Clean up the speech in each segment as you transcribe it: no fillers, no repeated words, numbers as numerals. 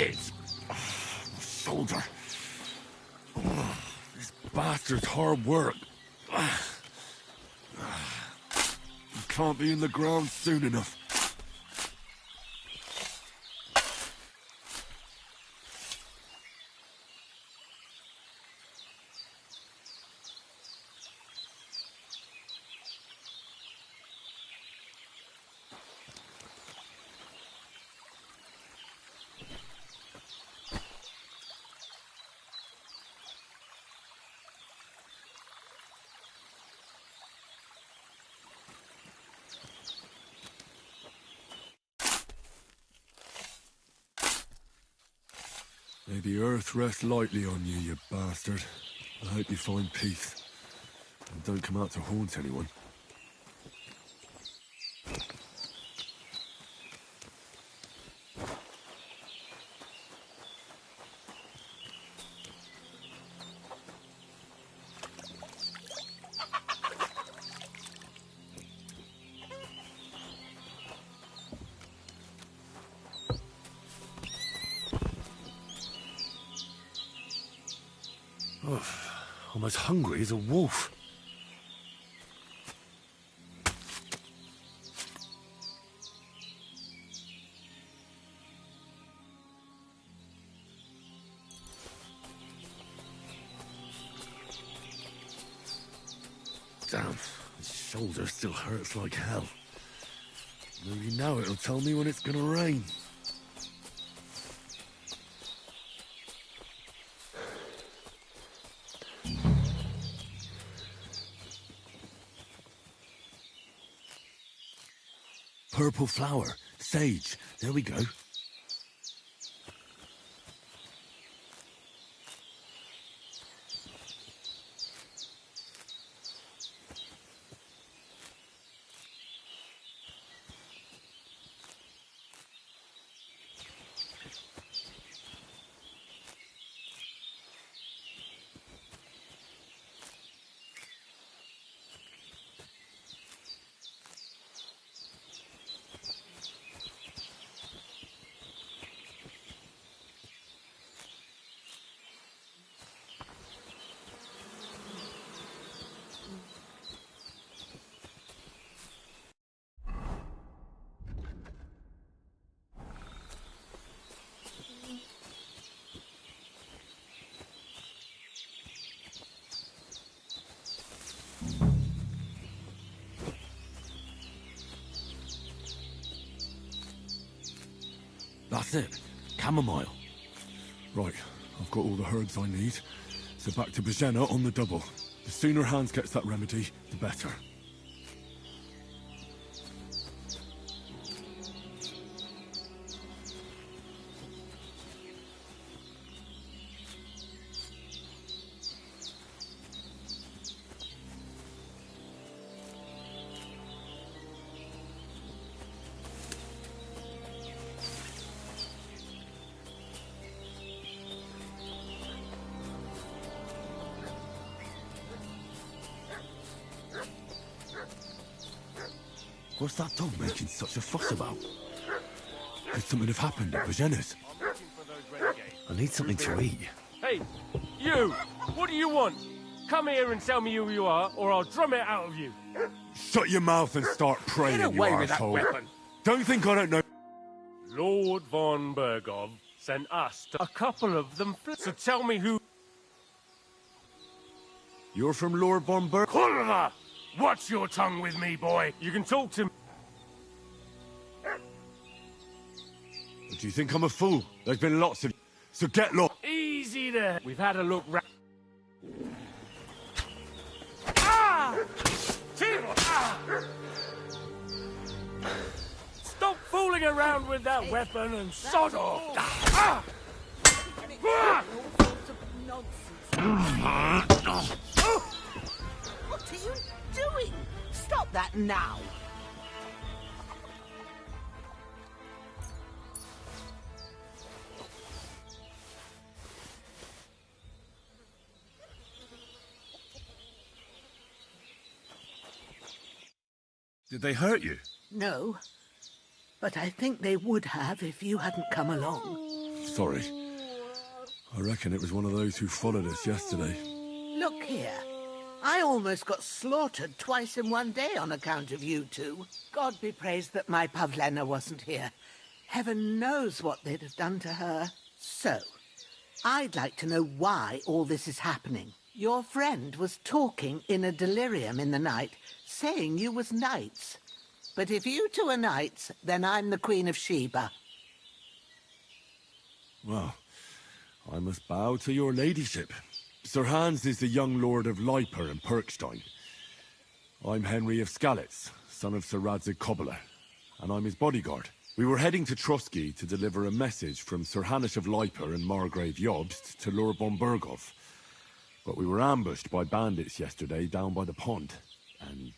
pieces! Oh, my shoulder. Oh, this bastard's hard work. You can't be in the ground soon enough. May the earth rest lightly on you, you bastard. I hope you find peace. And don't come out to haunt anyone. Oh, I'm as hungry as a wolf. Damn, my shoulder still hurts like hell. Maybe now it'll tell me when it's gonna rain. Purple flower, sage, there we go. That's it. Chamomile. Right, I've got all the herbs I need. So back to Bajena on the double. The sooner Hans gets that remedy, the better. What's that dog making such a fuss about? Could something have happened at Bajena's? I need something to eat. Hey, you! What do you want? Come here and tell me who you are, or I'll drum it out of you. Shut your mouth and start praying, Get away you with that arsehole. weapon! Don't think I don't know. Lord von Bergov sent us to a couple of them, so tell me who... You're from Lord von Berg. Kurva! Watch your tongue with me, boy. You can talk to me. Do you think I'm a fool? There's been lots of... So get lost. Easy there. We've had a look round. Ah! Ah! Stop fooling around with that weapon and sod off. Ah! What are you doing? Stop that now! Did they hurt you? No, but I think they would have if you hadn't come along. sorry. I reckon it was one of those who followed us yesterday. Look here. I almost got slaughtered twice in one day on account of you two. God be praised that my Pavlena wasn't here. Heaven knows what they'd have done to her. So, I'd like to know why all this is happening. Your friend was talking in a delirium in the night, saying you was knights. But if you two are knights, then I'm the Queen of Sheba. Well, I must bow to your ladyship. Sir Hans is the young lord of Leiper and Perkstein. I'm Henry of Skalitz, son of Sir Radzig Kobyla, and I'm his bodyguard. We were heading to Trotsky to deliver a message from Sir Hanish of Leiper and Margrave Jobst to Lord von Burgov. But we were ambushed by bandits yesterday down by the pond, and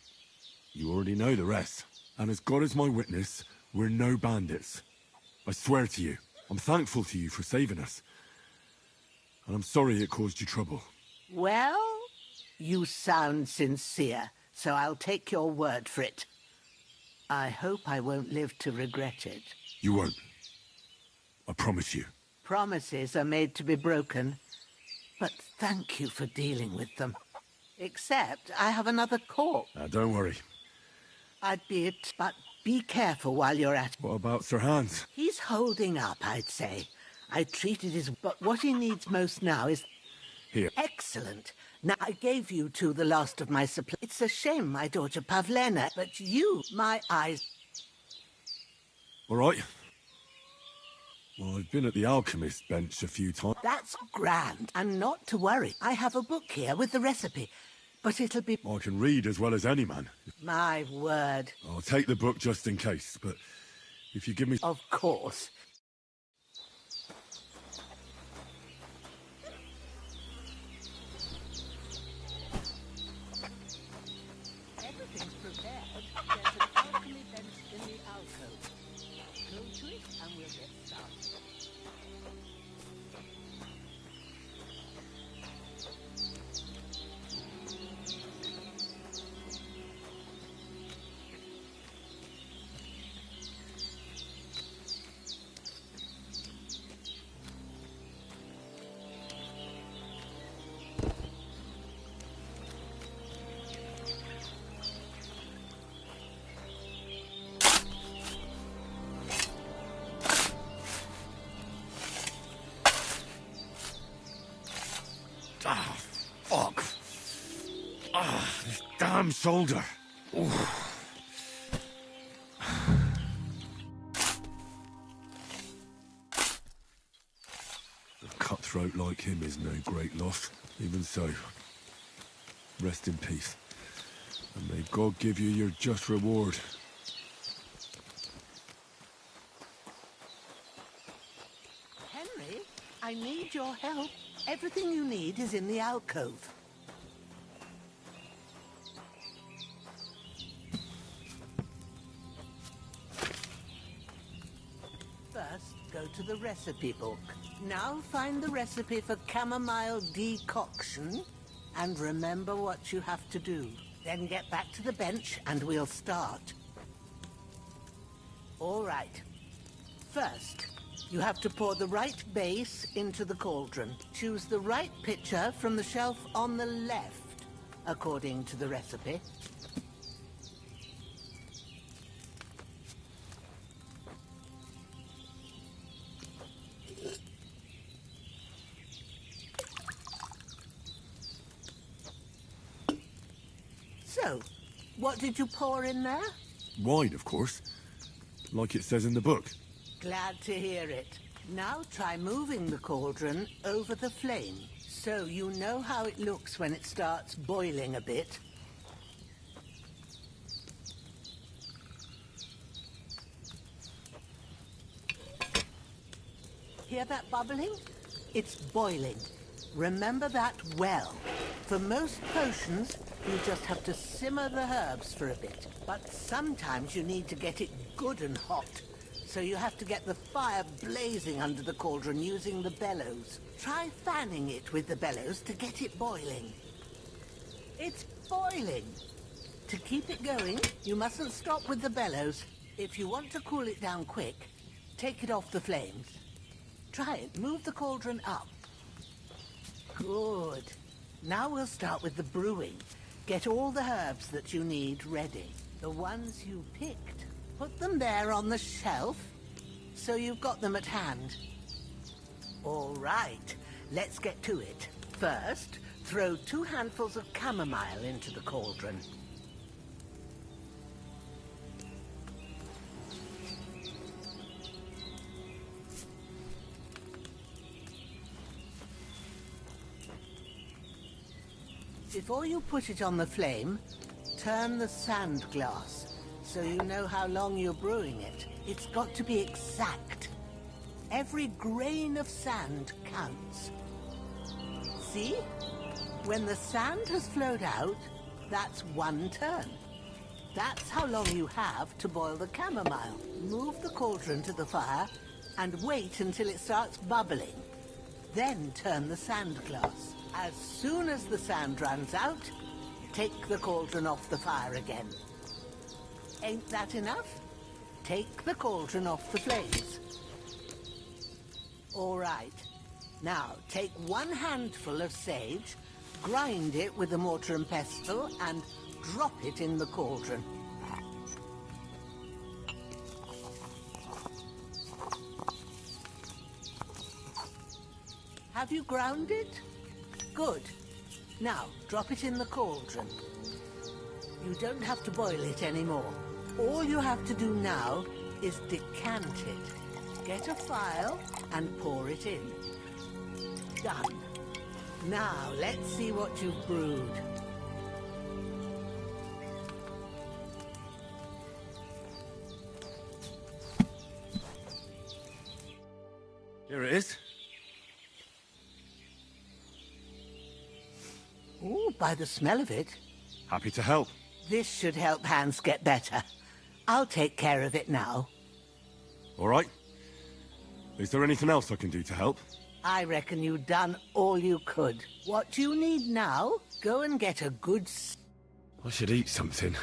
you already know the rest. And as God is my witness, we're no bandits. I swear to you, I'm thankful to you for saving us. And I'm sorry it caused you trouble. Well, you sound sincere, so I'll take your word for it. I hope I won't live to regret it. You won't. I promise you. Promises are made to be broken, but thank you for dealing with them. Except I have another corpse. Now, don't worry. I'd be it, but be careful while you're at it. What about Sir Hans? He's holding up, I'd say. I treated his... But what he needs most now is... Here. Excellent. Now, I gave you two the last of my supply. It's a shame, my daughter Pavlena, but you, my eyes... All right. Well, I've been at the alchemist's bench a few times. That's grand. And not to worry. I have a book here with the recipe. But it'll be... I can read as well as any man. My word. I'll take the book just in case, but if you give me... Of course. Everything's prepared. There's an alchemy bench in the alcove. Go to it and we'll get started. Ah, fuck. Ah, this damn shoulder. Ooh. A cutthroat like him is no great loss. Even so, rest in peace. And may God give you your just reward. Henry, I need your help. Everything you need is in the alcove. First, go to the recipe book. Now find the recipe for chamomile decoction and remember what you have to do. Then get back to the bench and we'll start. All right. First, you have to pour the right base into the cauldron. Choose the right pitcher from the shelf on the left, according to the recipe. So, what did you pour in there? Wine, of course. Like it says in the book. Glad to hear it. Now try moving the cauldron over the flame, so you know how it looks when it starts boiling a bit. Hear that bubbling? It's boiling. Remember that well. For most potions, you just have to simmer the herbs for a bit. But sometimes you need to get it good and hot. So you have to get the fire blazing under the cauldron using the bellows. Try fanning it with the bellows to get it boiling. It's boiling. To keep it going, you mustn't stop with the bellows. If you want to cool it down quick, take it off the flames. Try it. Move the cauldron up. Good. Now we'll start with the brewing. Get all the herbs that you need ready. The ones you picked. Put them there on the shelf, so you've got them at hand. All right, let's get to it. First, throw 2 handfuls of chamomile into the cauldron. Before you put it on the flame, turn the sand glass so you know how long you're brewing it. It's got to be exact. Every grain of sand counts. See? When the sand has flowed out, that's 1 turn. That's how long you have to boil the chamomile. Move the cauldron to the fire and wait until it starts bubbling. Then turn the sand glass. As soon as the sand runs out, take the cauldron off the fire again. Ain't that enough? Take the cauldron off the flames. All right. Now, take 1 handful of sage, grind it with a mortar and pestle, and drop it in the cauldron. Have you ground it? Good. Now, drop it in the cauldron. You don't have to boil it anymore. All you have to do now is decant it. Get a phial and pour it in. Done. Now, let's see what you've brewed. Here it is. Ooh, by the smell of it, Happy to help. this should help Hans get better. I'll take care of it now. All right. Is there anything else I can do to help? I reckon you've done all you could. What do you need now? Go and get a good... I should eat something.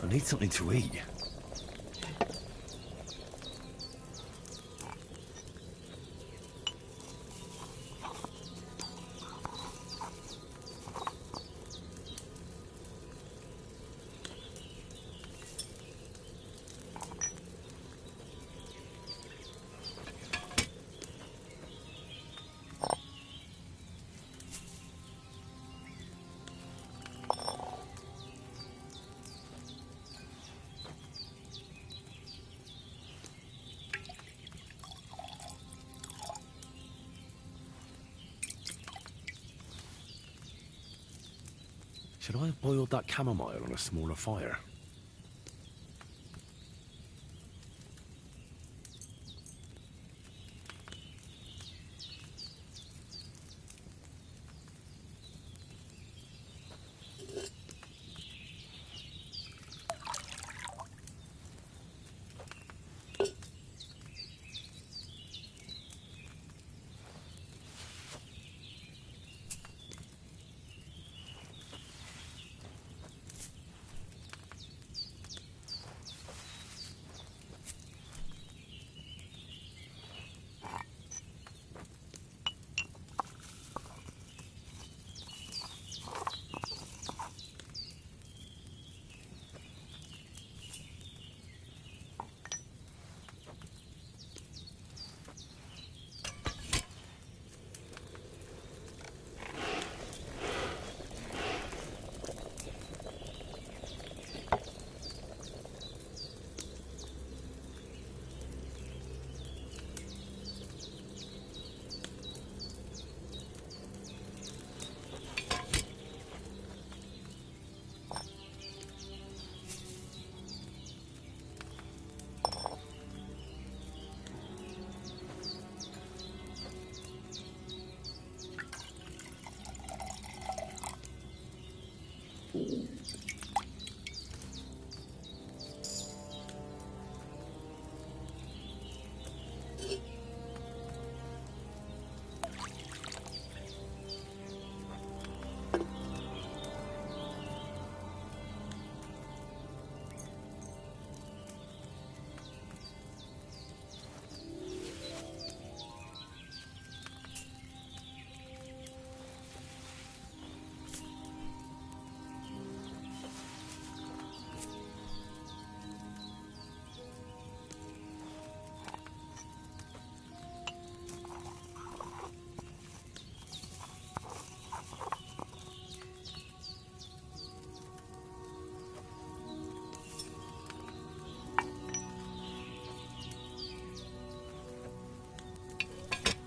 I need something to eat. Should I have boiled that chamomile on a smaller fire?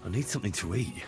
I need something to eat.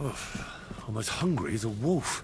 I'm as hungry as a wolf.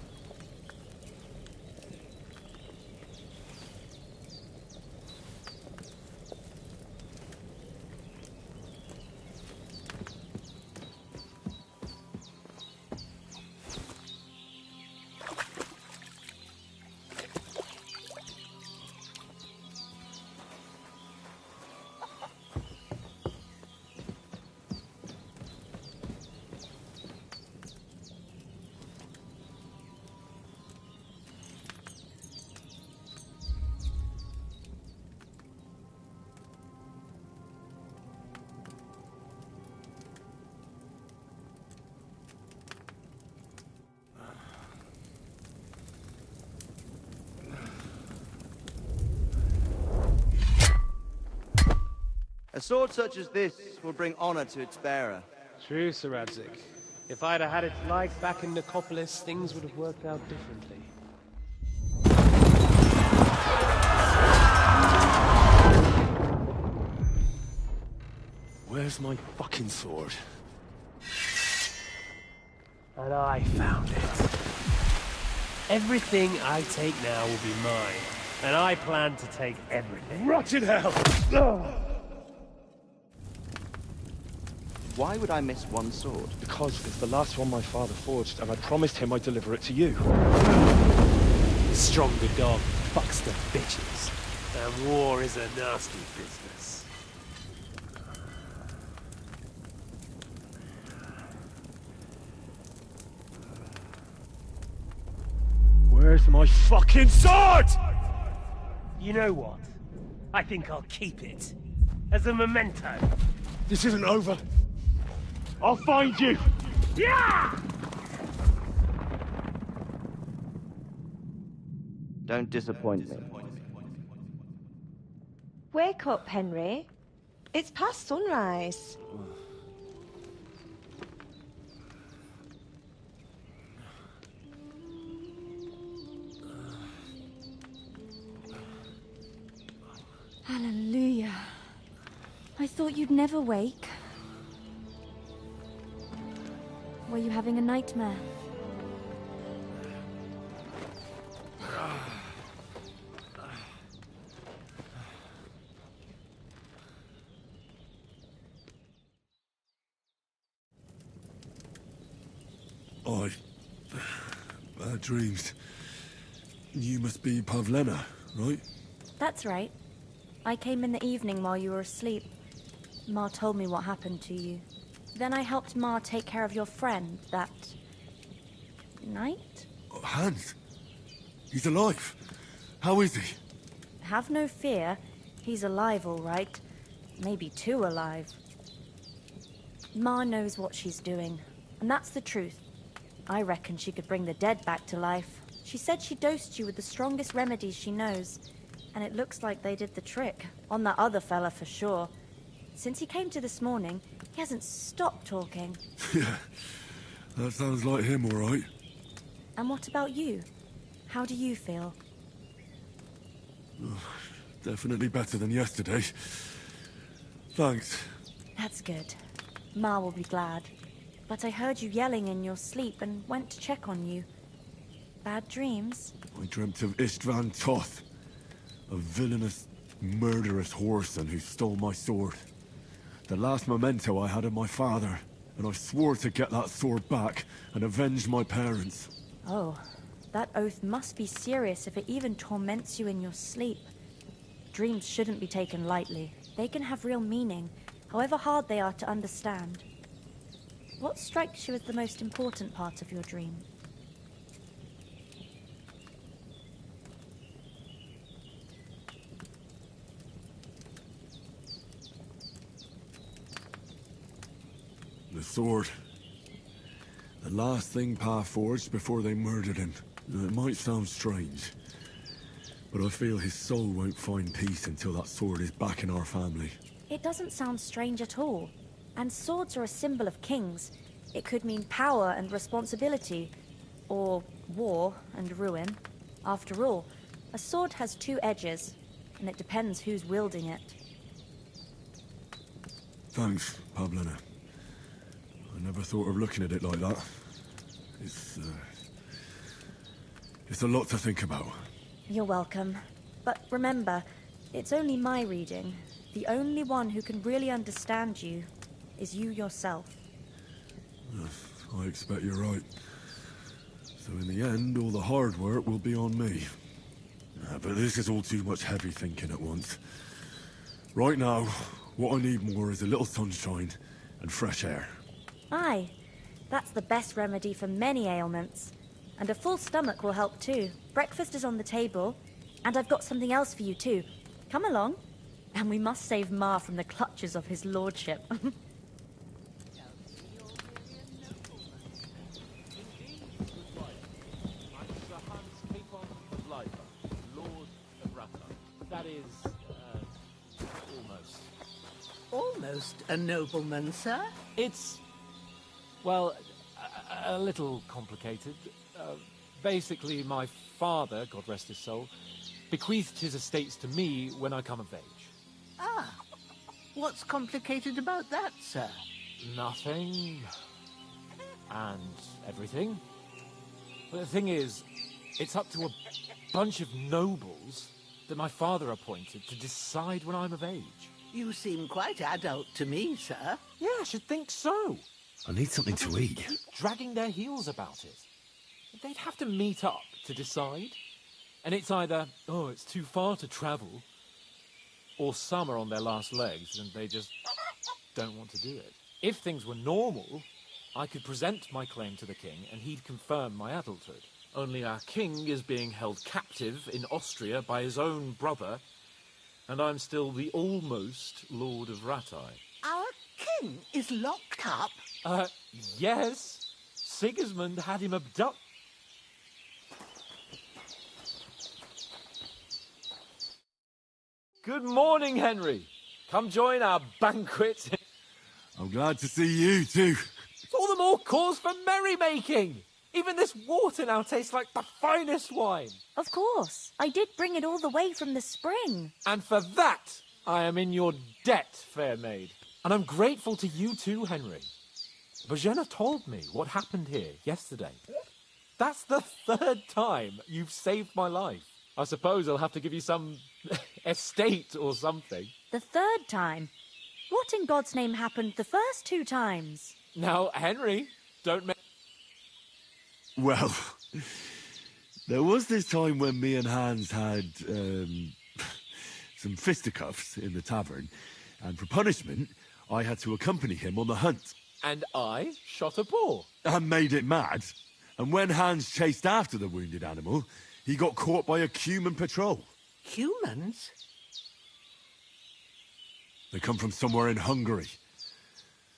A sword such as this will bring honor to its bearer. True, Sir Radzik. If I'd have had its life back in Nicopolis, things would have worked out differently. Where's my fucking sword? And I found it. Everything I take now will be mine. And I plan to take everything. Rot in hell! Why would I miss one sword? Because it's the last one my father forged, and I promised him I'd deliver it to you. Stronger dog fucks the bitches. And war is a nasty business. Where's my fucking sword? You know what? I think I'll keep it. As a memento. This isn't over. I'll find you! Yeah! Don't disappoint me. Wake up, Henry. It's past sunrise. Hallelujah. I thought you'd never wake. Were you having a nightmare? Bad dreams. You must be Pavlena, right? That's right. I came in the evening while you were asleep. Ma told me what happened to you. Then I helped Ma take care of your friend that night? Hans? He's alive. How is he? Have no fear. He's alive, all right. Maybe too alive. Ma knows what she's doing, and that's the truth. I reckon she could bring the dead back to life. She said she dosed you with the strongest remedies she knows, and it looks like they did the trick. On that other fella for sure. Since he came to this morning, he hasn't stopped talking. Yeah, that sounds like him, all right. And what about you? How do you feel? Definitely better than yesterday. Thanks. That's good. Ma will be glad. But I heard you yelling in your sleep and went to check on you. Bad dreams? I dreamt of Istvan Toth, a villainous, murderous whoreson who stole my sword. The last memento I had of my father, and I swore to get that sword back and avenge my parents. Oh, that oath must be serious if it even torments you in your sleep. Dreams shouldn't be taken lightly. They can have real meaning, however hard they are to understand. What strikes you as the most important part of your dream? The sword. The last thing Pa forged before they murdered him. It might sound strange, but I feel his soul won't find peace until that sword is back in our family. It doesn't sound strange at all. And swords are a symbol of kings. It could mean power and responsibility, or war and ruin. After all, a sword has two edges, and it depends who's wielding it. Thanks, Pavlena. I never thought of looking at it like that. It's a lot to think about. You're welcome. But remember, it's only my reading. The only one who can really understand you is you yourself. I expect you're right. So in the end, all the hard work will be on me. But this is all too much heavy thinking at once. Right now, what I need more is a little sunshine and fresh air. Aye, that's the best remedy for many ailments. And a full stomach will help too. Breakfast is on the table, and I've got something else for you too. Come along, and we must save Ma from the clutches of his lordship. That is, almost. Almost a nobleman, sir. It's, well, a little complicated. Basically, my father, God rest his soul, bequeathed his estates to me when I come of age. Ah, what's complicated about that, sir? Nothing. And everything. But the thing is, it's up to a bunch of nobles that my father appointed to decide when I'm of age. You seem quite adult to me, sir. Yeah, I should think so. I need something to eat. Keep dragging their heels about it. They'd have to meet up to decide. And it's either, oh, it's too far to travel, or some are on their last legs and they just don't want to do it. If things were normal, I could present my claim to the king and he'd confirm my adulthood. Only our king is being held captive in Austria by his own brother, and I'm still the almost Lord of Rattay. Our king is locked up? Yes. Sigismund had him abducted. Good morning, Henry. Come join our banquet. I'm glad to see you too. All the more cause for merrymaking. Even this water now tastes like the finest wine. Of course. I did bring it all the way from the spring. And for that, I am in your debt, fair maid. And I'm grateful to you too, Henry. Bojena told me what happened here yesterday. That's the third time you've saved my life. I suppose I'll have to give you some estate or something. The third time? What in God's name happened the first 2 times? Now, Henry, don't make... Well, there was this time when me and Hans had some fisticuffs in the tavern, and for punishment, I had to accompany him on the hunt. And I shot a boar. And made it mad. And when Hans chased after the wounded animal, he got caught by a human patrol. Humans? They come from somewhere in Hungary.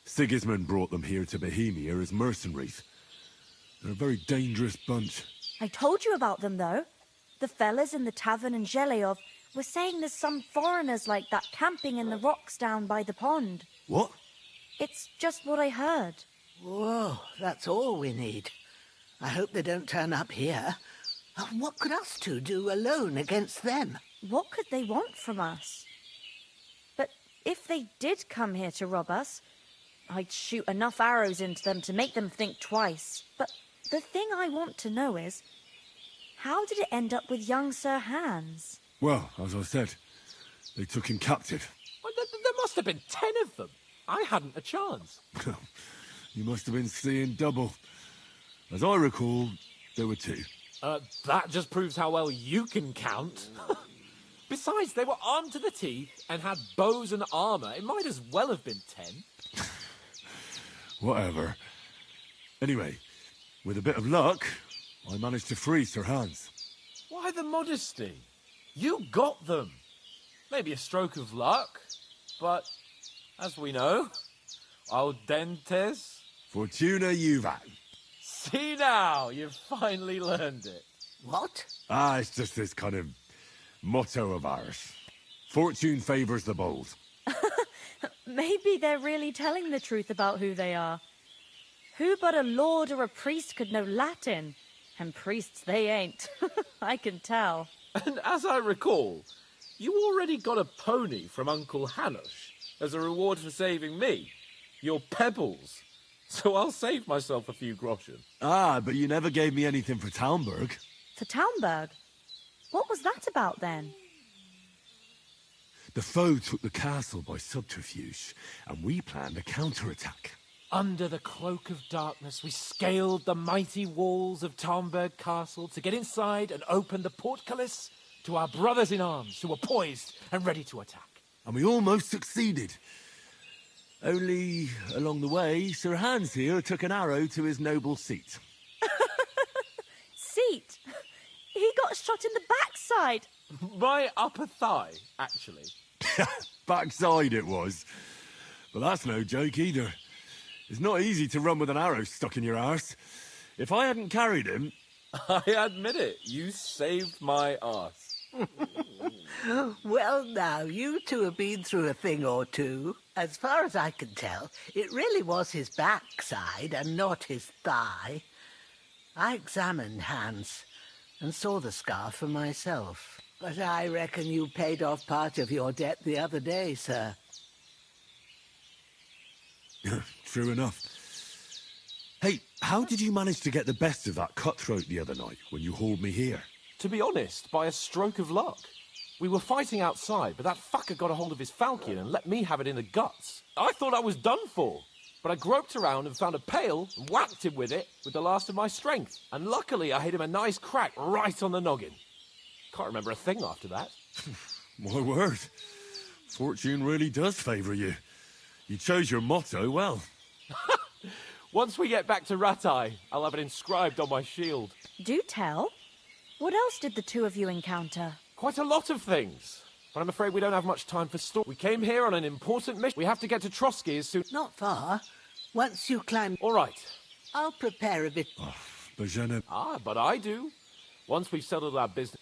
Sigismund brought them here to Bohemia as mercenaries. They're a very dangerous bunch. I told you about them, though. The fellas in the tavern in Zheleyov were saying there's some foreigners like that camping in the rocks down by the pond. What? It's just what I heard. Whoa, that's all we need. I hope they don't turn up here. What could us two do alone against them? What could they want from us? But if they did come here to rob us, I'd shoot enough arrows into them to make them think twice. But the thing I want to know is, how did it end up with young Sir Hans? Well, as I said, they took him captive. Well, there must have been 10 of them. I hadn't a chance. You must have been seeing double. As I recall, there were 2. That just proves how well you can count. Besides, they were armed to the teeth and had bows and armor. It might as well have been 10. Whatever. Anyway, with a bit of luck, I managed to free Sir Hans. Why the modesty? You got them. Maybe a stroke of luck, but as we know, audentes. Fortuna juvat. See now, you've finally learned it. What? It's just this kind of motto of ours. Fortune favors the bold. Maybe they're really telling the truth about who they are. Who but a lord or a priest could know Latin? And priests they ain't. I can tell. And as I recall, you already got a pony from Uncle Hanush as a reward for saving me. Your pebbles. So I'll save myself a few groschen. Ah, but you never gave me anything for Talmberg. For Townburg? What was that about then? The foe took the castle by subterfuge, and we planned a counterattack. Under the cloak of darkness, we scaled the mighty walls of Talmberg Castle to get inside and open the portcullis to our brothers in arms who were poised and ready to attack. And we almost succeeded. Only, along the way, Sir Hans here took an arrow to his noble seat. Seat? He got shot in the backside. My upper thigh, actually. Backside it was. But that's no joke either. It's not easy to run with an arrow stuck in your arse. If I hadn't carried him... I admit it, you saved my arse. Well, now, you two have been through a thing or two. As far as I can tell, it really was his backside and not his thigh. I examined Hans and saw the scar for myself. But I reckon you paid off part of your debt the other day, sir. True enough. Hey, how did you manage to get the best of that cutthroat the other night when you hauled me here? To be honest, by a stroke of luck. We were fighting outside, but that fucker got a hold of his falchion and let me have it in the guts. I thought I was done for. But I groped around and found a pail and whacked him with it with the last of my strength. And luckily I hit him a nice crack right on the noggin. Can't remember a thing after that. My word. Fortune really does favour you. You chose your motto well. Once we get back to Ratai, I'll have it inscribed on my shield. Do tell. What else did the two of you encounter? Quite a lot of things. But I'm afraid we don't have much time for story. We came here on an important mission. We have to get to Trotsky as soon... Not far. Once you climb... All right. I'll prepare a bit... But je ne... Ah, but I do. Once we've settled our business...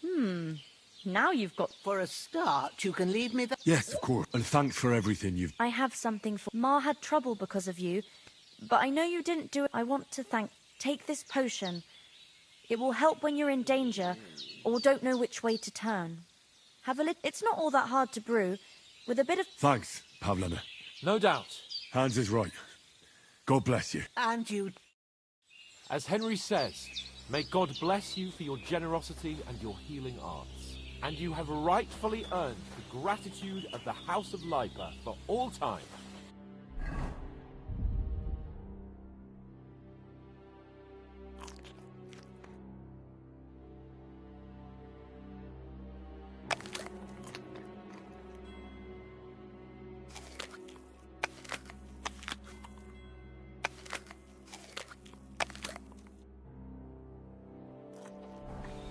Now you've got... For a start, you can leave me the... Yes, of course. And thanks for everything you've... I have something for... Ma had trouble because of you, but I know you didn't do it. I want to thank... Take this potion. It will help when you're in danger or don't know which way to turn. Have a It's not all that hard to brew. With a bit of... Thanks, Pavlena. No doubt. Hans is right. God bless you. And you... As Henry says, may God bless you for your generosity and your healing arts. And you have rightfully earned the gratitude of the House of Lipa for all time.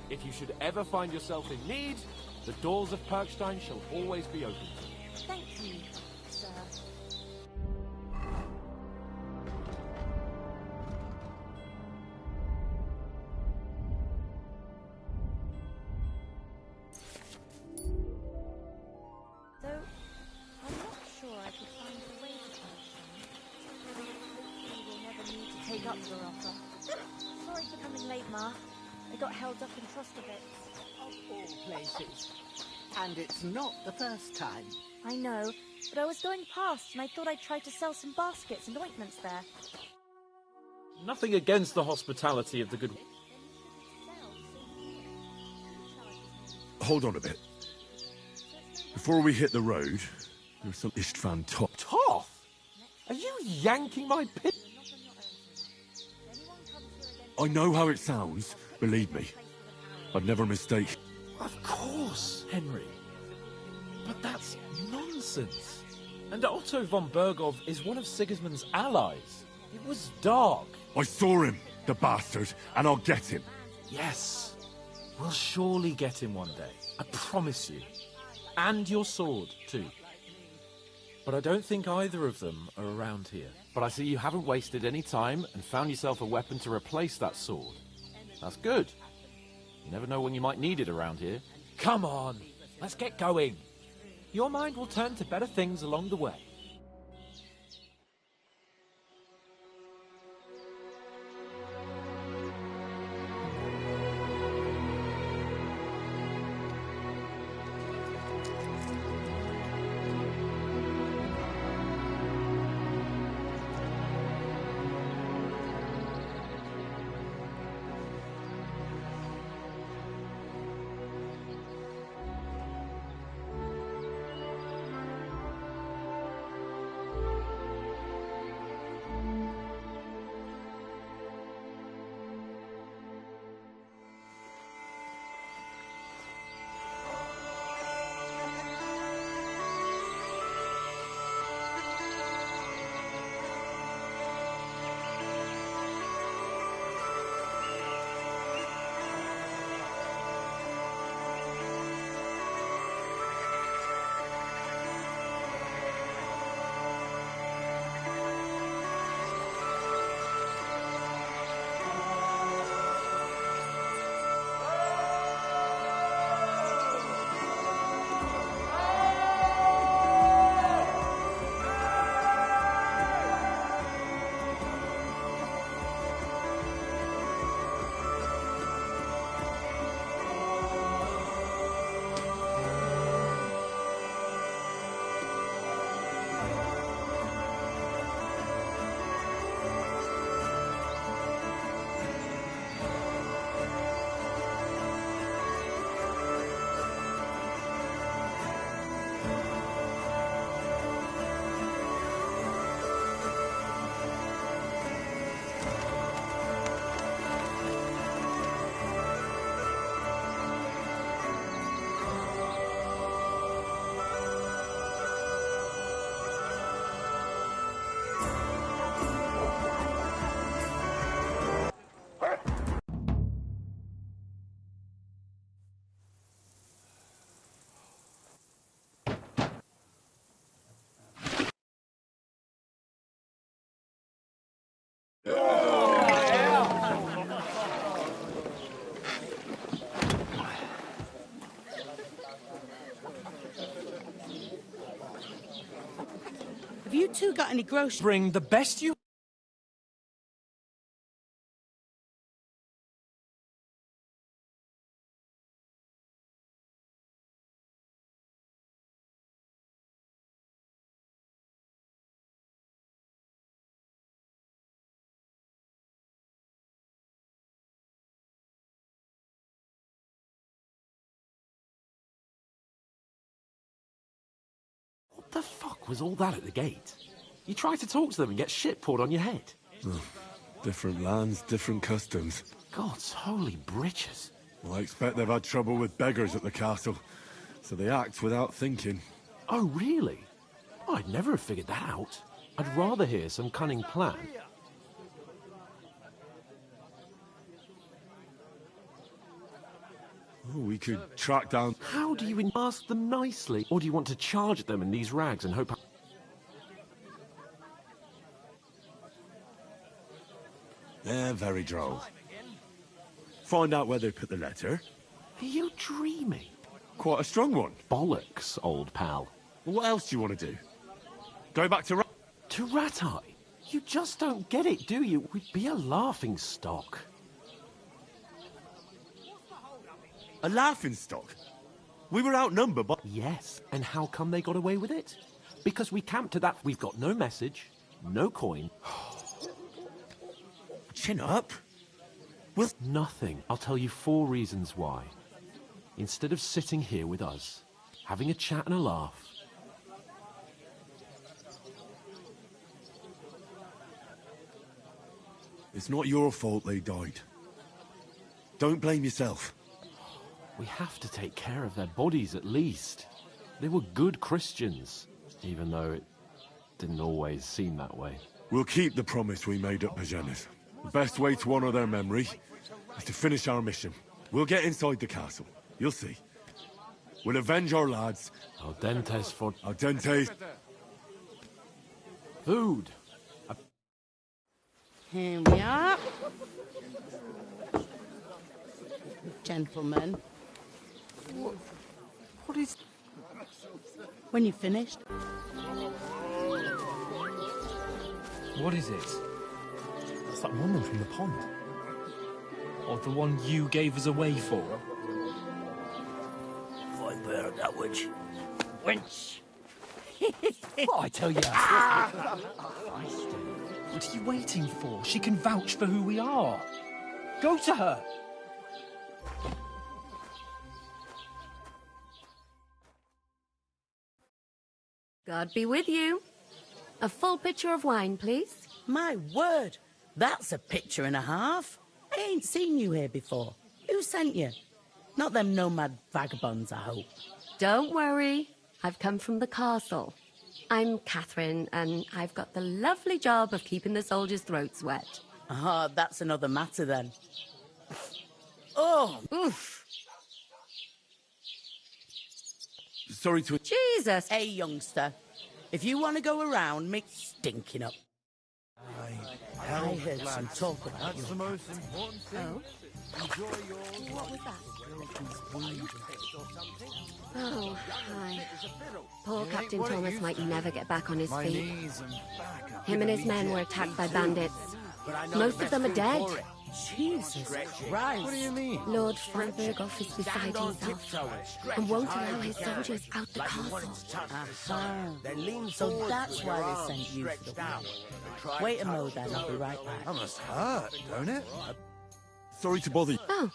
If you should ever find yourself in need, the doors of Perkstein shall always be open to you. Thank you, sir. Though, I'm not sure I could find a way to Perkstein. Hopefully we'll never need to take up your offer. Sorry for coming late, Ma. I got held up in Troskovitz. Of all places. And it's not the first time. I know, but I was going past and I thought I'd try to sell some baskets and ointments there. Nothing against the hospitality of the good... Hold on a bit. Before we hit the road, there's some Istvan Top. Toth? Are you yanking my pit? I know how it sounds, believe me. I'd never mistake. Of course, Henry. But that's nonsense. And Otto von Bergov is one of Sigismund's allies. It was dark. I saw him, the bastard, and I'll get him. Yes. We'll surely get him one day. I promise you. And your sword, too. But I don't think either of them are around here. But I see you haven't wasted any time and found yourself a weapon to replace that sword. That's good. You never know when you might need it around here. Come on, let's get going. Your mind will turn to better things along the way. two got any groceries? Bring the best you... What the fuck was all that at the gate? You try to talk to them and get shit poured on your head. Oh, different lands, different customs. God's holy britches. Well, I expect they've had trouble with beggars at the castle, so they act without thinking. Oh, really? Oh, I'd never have figured that out. I'd rather hear some cunning plan. Oh, we could track down... How do you ask them nicely? Or do you want to charge at them in these rags and hope... They're very droll. Find out where they put the letter. Are you dreaming? Quite a strong one. Bollocks, old pal. Well, what else do you want to do? Go back to... To Rat-Eye? You just don't get it, do you? We'd be a laughing stock. A laughingstock? We were outnumbered, but... Yes, and how come they got away with it? Because we camped at that... We've got no message, no coin. Chin up. Well... Nothing. I'll tell you 4 reasons why. Instead of sitting here with us, having a chat and a laugh... It's not your fault they died. Don't blame yourself. We have to take care of their bodies at least. They were good Christians, even though it didn't always seem that way. We'll keep the promise we made at Pajanas. The best way to honor their memory is to finish our mission. We'll get inside the castle. You'll see. We'll avenge our lads. Al dentes for... Al dente. Food. Here we are. Gentlemen. What is... When you finished. What is it? That's that woman from the pond. Or the one you gave us away for? I bear that witch. Wench! What I tell you? What are you waiting for? She can vouch for who we are. Go to her. God be with you. A full pitcher of wine, please. My word, that's a picture and a half. I ain't seen you here before. Who sent you? Not them nomad vagabonds, I hope. Don't worry. I've come from the castle. I'm Catherine, and I've got the lovely job of keeping the soldiers' throats wet. Ah, that's another matter then. Oh, Oof. Sorry to... Jesus. Hey, youngster. If you want to go around me stinking up. I heard some talk about you. That's the most important thing. Oh? Enjoy your... What was that? Oh, hi. Poor Captain Thomas might never get back on his feet. Him and his men were attacked by bandits. Most of them are dead. Jesus Christ. What do you mean? Lord Freibergoff is beside himself and won't allow his soldiers out the castle. Aha. So that's why they sent you for the war. Wait a mo then, I'll be right back. That must hurt, don't it? Sorry to bother you. Oh,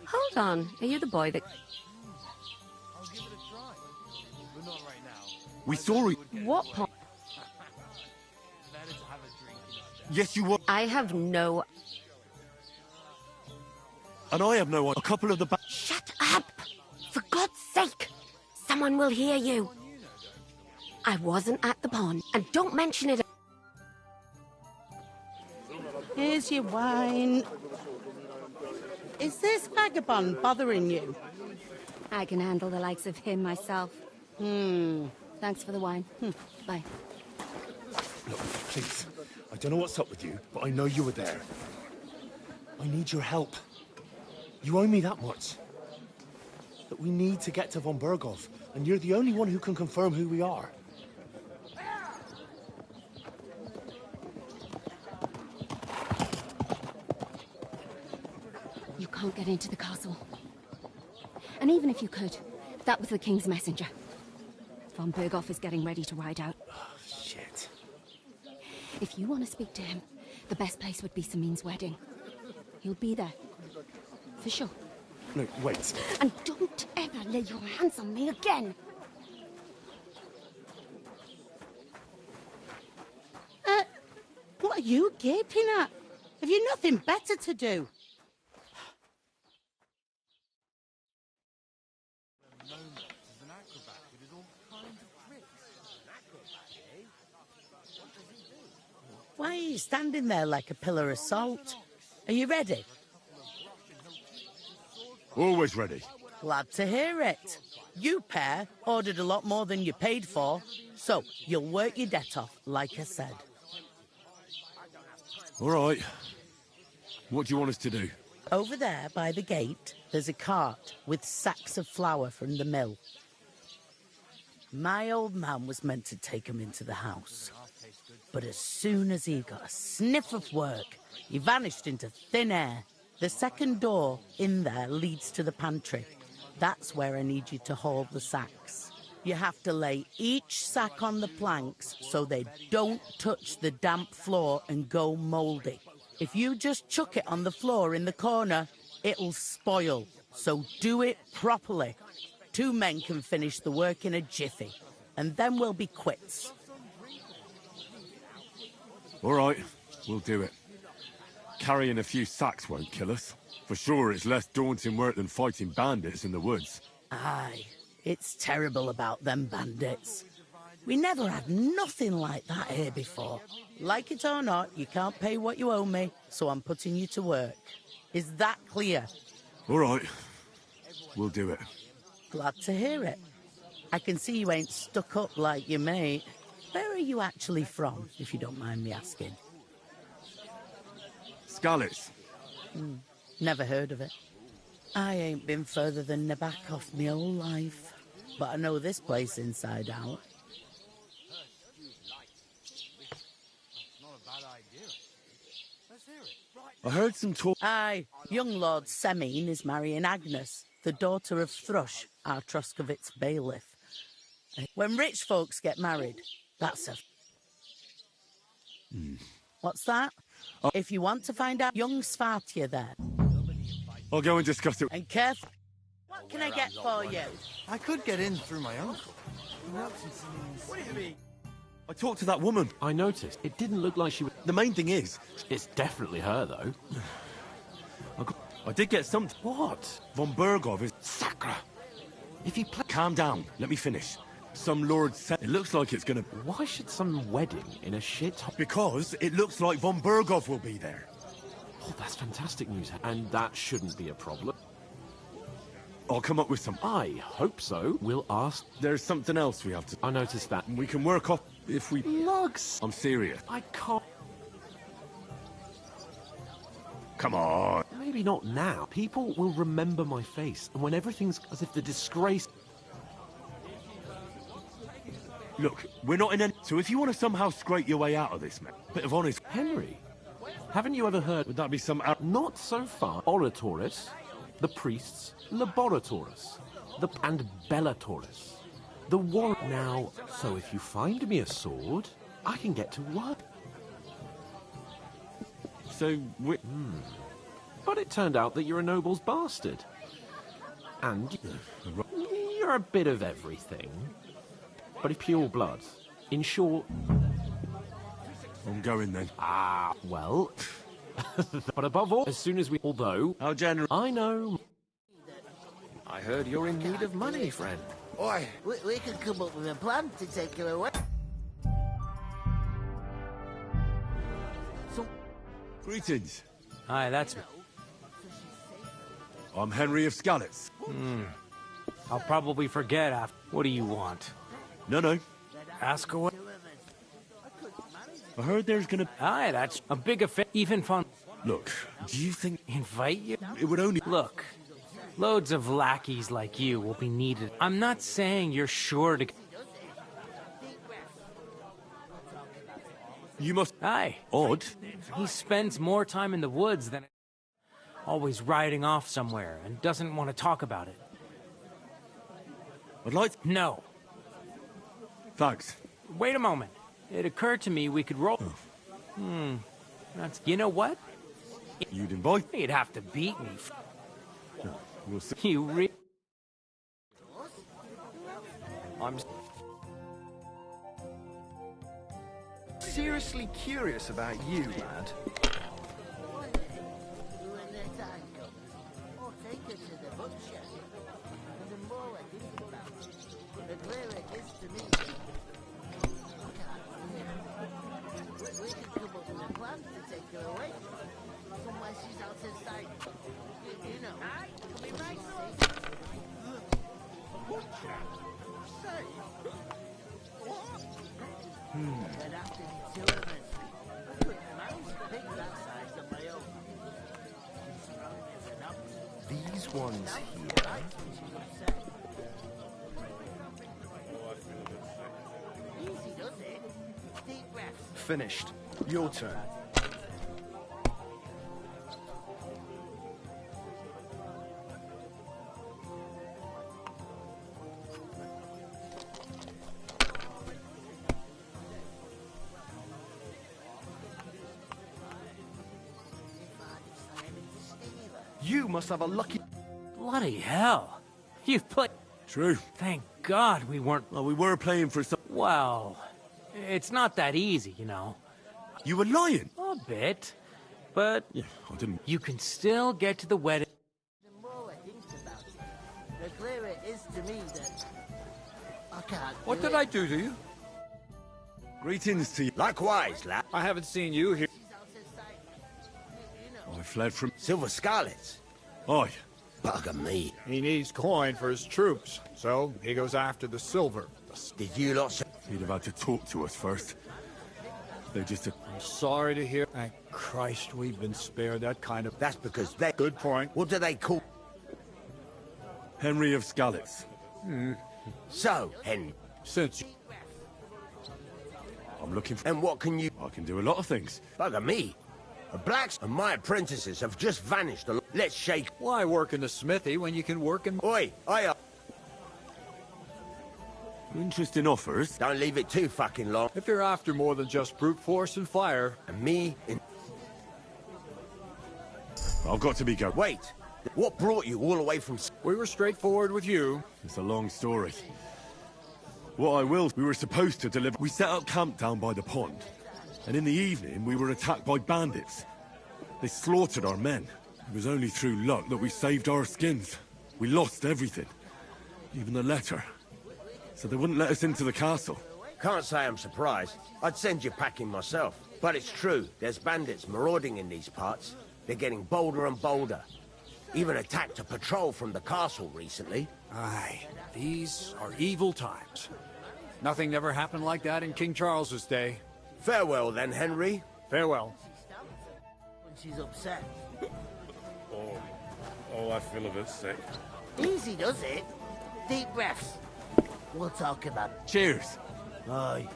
hold on. Are you the boy that... I'll give it a try. But not right now. We saw it. What point? Better to have a drink instead. Yes, you were. I have no... And I have no one. A couple of the... Shut up! For God's sake! Someone will hear you. I wasn't at the pond, and don't mention it. Here's your wine. Is this vagabond bothering you? I can handle the likes of him myself. Thanks for the wine. Bye. Look, please. I don't know what's up with you, but I know you were there. I need your help. You owe me that much. That we need to get to von Berghoff, and you're the only one who can confirm who we are. You can't get into the castle. And even if you could, that was the King's messenger. Von Berghoff is getting ready to ride out. Oh, shit. If you want to speak to him, the best place would be Samin's wedding. He'll be there. For sure. No, wait. And don't ever lay your hands on me again! What are you gaping at? Have you nothing better to do? Why are you standing there like a pillar of salt? Are you ready? Always ready. Glad to hear it. You pair ordered a lot more than you paid for, so you'll work your debt off, like I said. All right. What do you want us to do? Over there by the gate, there's a cart with sacks of flour from the mill. My old man was meant to take 'em into the house. But as soon as he got a sniff of work, he vanished into thin air. The second door in there leads to the pantry. That's where I need you to haul the sacks. You have to lay each sack on the planks so they don't touch the damp floor and go mouldy. If you just chuck it on the floor in the corner, it'll spoil. So do it properly. 2 men can finish the work in a jiffy, and then we'll be quits. All right, we'll do it. Carrying a few sacks won't kill us. For sure, it's less daunting work than fighting bandits in the woods. Aye, it's terrible about them bandits. We never had nothing like that here before. Like it or not, you can't pay what you owe me, so I'm putting you to work. Is that clear? All right, we'll do it. Glad to hear it. I can see you ain't stuck up like your mate. Where are you actually from, if you don't mind me asking? Skalitz. Never heard of it. I ain't been further than Nabakov my whole life, but I know this place inside out. I heard some talk. Aye, young Lord Semine is marrying Agnes, the daughter of Thrush, our Troskovitz bailiff. When rich folks get married, that's a... What's that? If you want to find out, young Svatya there. I'll go and discuss it. And careful. What can I get for you? I could get in through my uncle. What do you mean? I talked to that woman. I noticed. It didn't look like she was... The main thing is... It's definitely her, though. I did get some... What? Von Berghoff is... Sacra! If you play... Calm down. Let me finish. Some lord said... It looks like it's gonna... Why should some wedding in a shit... Because it looks like Von Berghoff will be there. Oh, that's fantastic news. And that shouldn't be a problem. I'll come up with some... I hope so. We'll ask... There's something else we have to... I noticed that. We can work off if we... Lugs! I'm serious. I can't... Come on. Maybe not now. People will remember my face, and when everything's as if the disgrace... Look, we're not in any... So if you want to somehow scrape your way out of this, man, bit of honest... Henry, haven't you ever heard... Would that be some... Not so far. Oratoris, the priests, Laboratoris, and Bellatoris. The war... Now, so if you find me a sword, I can get to work. So we... But it turned out that you're a noble's bastard. And you're a bit of everything. But if pure blood. In short... I'm going then. Ah, well... But above all, as soon as we... Although... How generous... I know... I heard you're in need of money, friend. Oi, we can come up with a plan to take you away. Greetings. Hi, that's me. I'm Henry of Skalitz. I'll probably forget after. What do you want? No. Ask away. I heard there's gonna... Aye, that's a big affair. Even fun. Look, do you think... Invite you? It would only... Look, loads of lackeys like you will be needed. I'm not saying you're sure to... You must... Aye. Odd. He spends more time in the woods than... Always riding off somewhere and doesn't want to talk about it. I'd like... No. Thanks. Wait a moment. It occurred to me we could roll... That's... You know what? You'd invite... You'd have to beat me. We'll see. You I'm seriously curious about you, lad. These ones here. Finished. Your turn. You must have a lucky... Bloody hell. You've played... True. Thank God we weren't... Well, we were playing for some... Well, it's not that easy, you know. You were lying? A bit. But... Yeah, I didn't... You can still get to the wedding... The more I think about it, the clearer it is to me that I can't. What did I do to you? Greetings to you. Likewise, lad. I haven't seen you here. I fled from... Silver Scarlets. Aye. Bugger me. He needs coin for his troops, so he goes after the silver. Did you lot... He'd have had to talk to us first. They just... I'm sorry to hear. Thank Christ we've been spared that kind of... That's because they... Good point. What do they call... Henry of Skalitz. So, Henry... Since... I'm looking for... And what can you... I can do a lot of things. Bugger me. The blacks and my apprentices have just vanished. Let's shake... Why work in the smithy when you can work in... Oi, Interesting offers. Don't leave it too fucking long. If you're after more than just brute force and fire... And me in... I've got to be going. Wait. What brought you all the way from... We were straightforward with you. It's a long story. What I will... We were supposed to deliver... We set up camp down by the pond. And in the evening, we were attacked by bandits. They slaughtered our men. It was only through luck that we saved our skins. We lost everything. Even the letter. So they wouldn't let us into the castle. Can't say I'm surprised. I'd send you packing myself. But it's true, there's bandits marauding in these parts. They're getting bolder and bolder. Even attacked a patrol from the castle recently. Aye, these are evil times. Nothing ever happened like that in King Charles's day. Farewell then, Henry. Farewell. When she's upset. Oh, I feel a bit sick. Easy does it. Deep breaths. We'll talk about it. Cheers. Aye.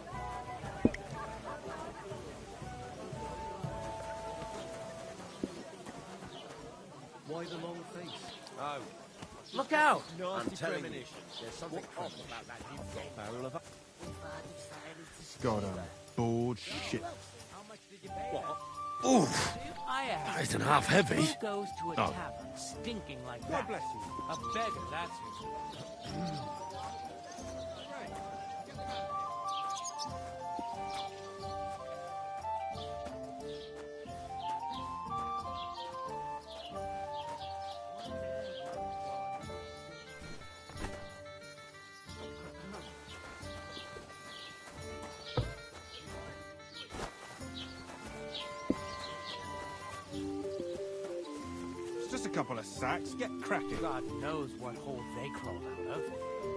Why the long face? Oh. Look out! I'm telling you, there's something off about that you've got barrel of... Got a bored shit. Oof. I ask, That isn't half heavy. who goes to a tavern stinking like that? God bless you. A beggar, that's who. Just a couple of sacks. Get cracking. God knows what hole they crawled out of.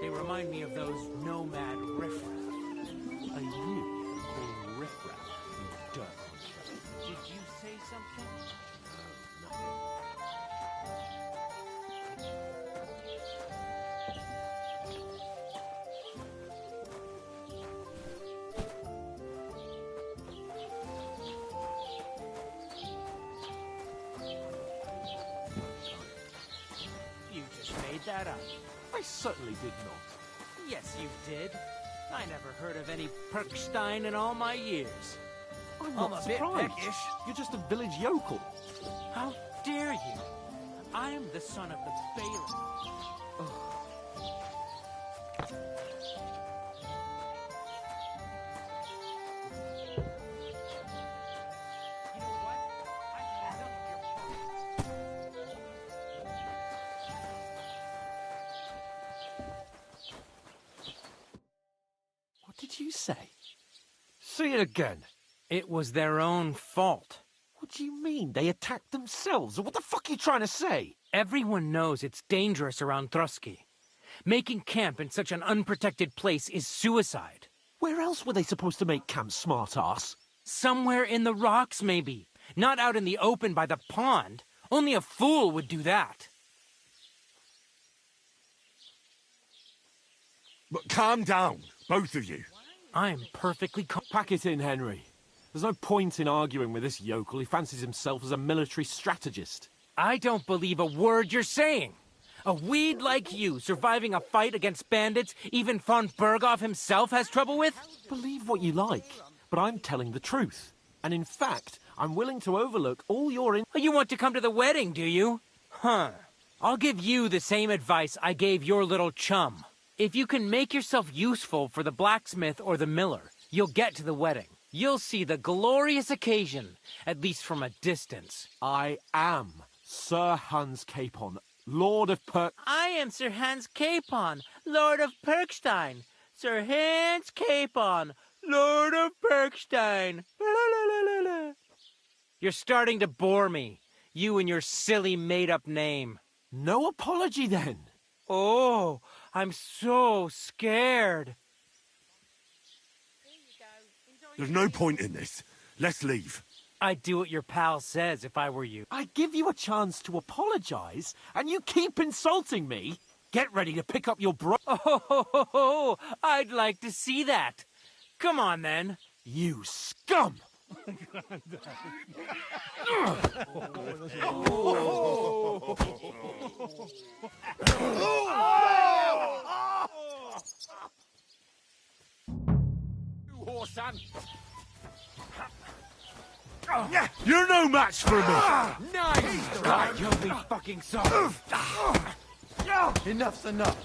They remind me of those nomad riffraff. A you called riffraff, you dirt monster. Did you say something? made that up. I certainly did not. Yes, you did. I never heard of any Perkstein in all my years. I'm not surprised. You're just a village yokel. How dare you? I am the son of the Bailiff. What did you say? Say it again. It was their own fault. What do you mean? They attacked themselves? What the fuck are you trying to say? Everyone knows it's dangerous around Trusky. Making camp in such an unprotected place is suicide. Where else were they supposed to make camp, smart-ass? Somewhere in the rocks, maybe. Not out in the open by the pond. Only a fool would do that. But calm down, both of you. I'm perfectly calm. Pack it in, Henry. There's no point in arguing with this yokel. He fancies himself as a military strategist. I don't believe a word you're saying. A weed like you surviving a fight against bandits even von Berghoff himself has trouble with? Believe what you like, but I'm telling the truth. And in fact, I'm willing to overlook all your You want to come to the wedding, do you? Huh. I'll give you the same advice I gave your little chum. If you can make yourself useful for the blacksmith or the miller, you'll get to the wedding. You'll see the glorious occasion, at least from a distance. I am Sir Hans Capon, Lord of I am Sir Hans Capon, Lord of Perkstein. Sir Hans Capon, Lord of Perkstein. You're starting to bore me, you and your silly made-up name. No apology, then. Oh, I'm so scared. There's no point in this. Let's leave. I'd do what your pal says if I were you. I give you a chance to apologize, and you keep insulting me. Get ready to pick up your Oh, I'd like to see that. Come on, then. You scum! You're no match for me! Nice! God, you'll be fucking sorry. Enough's enough.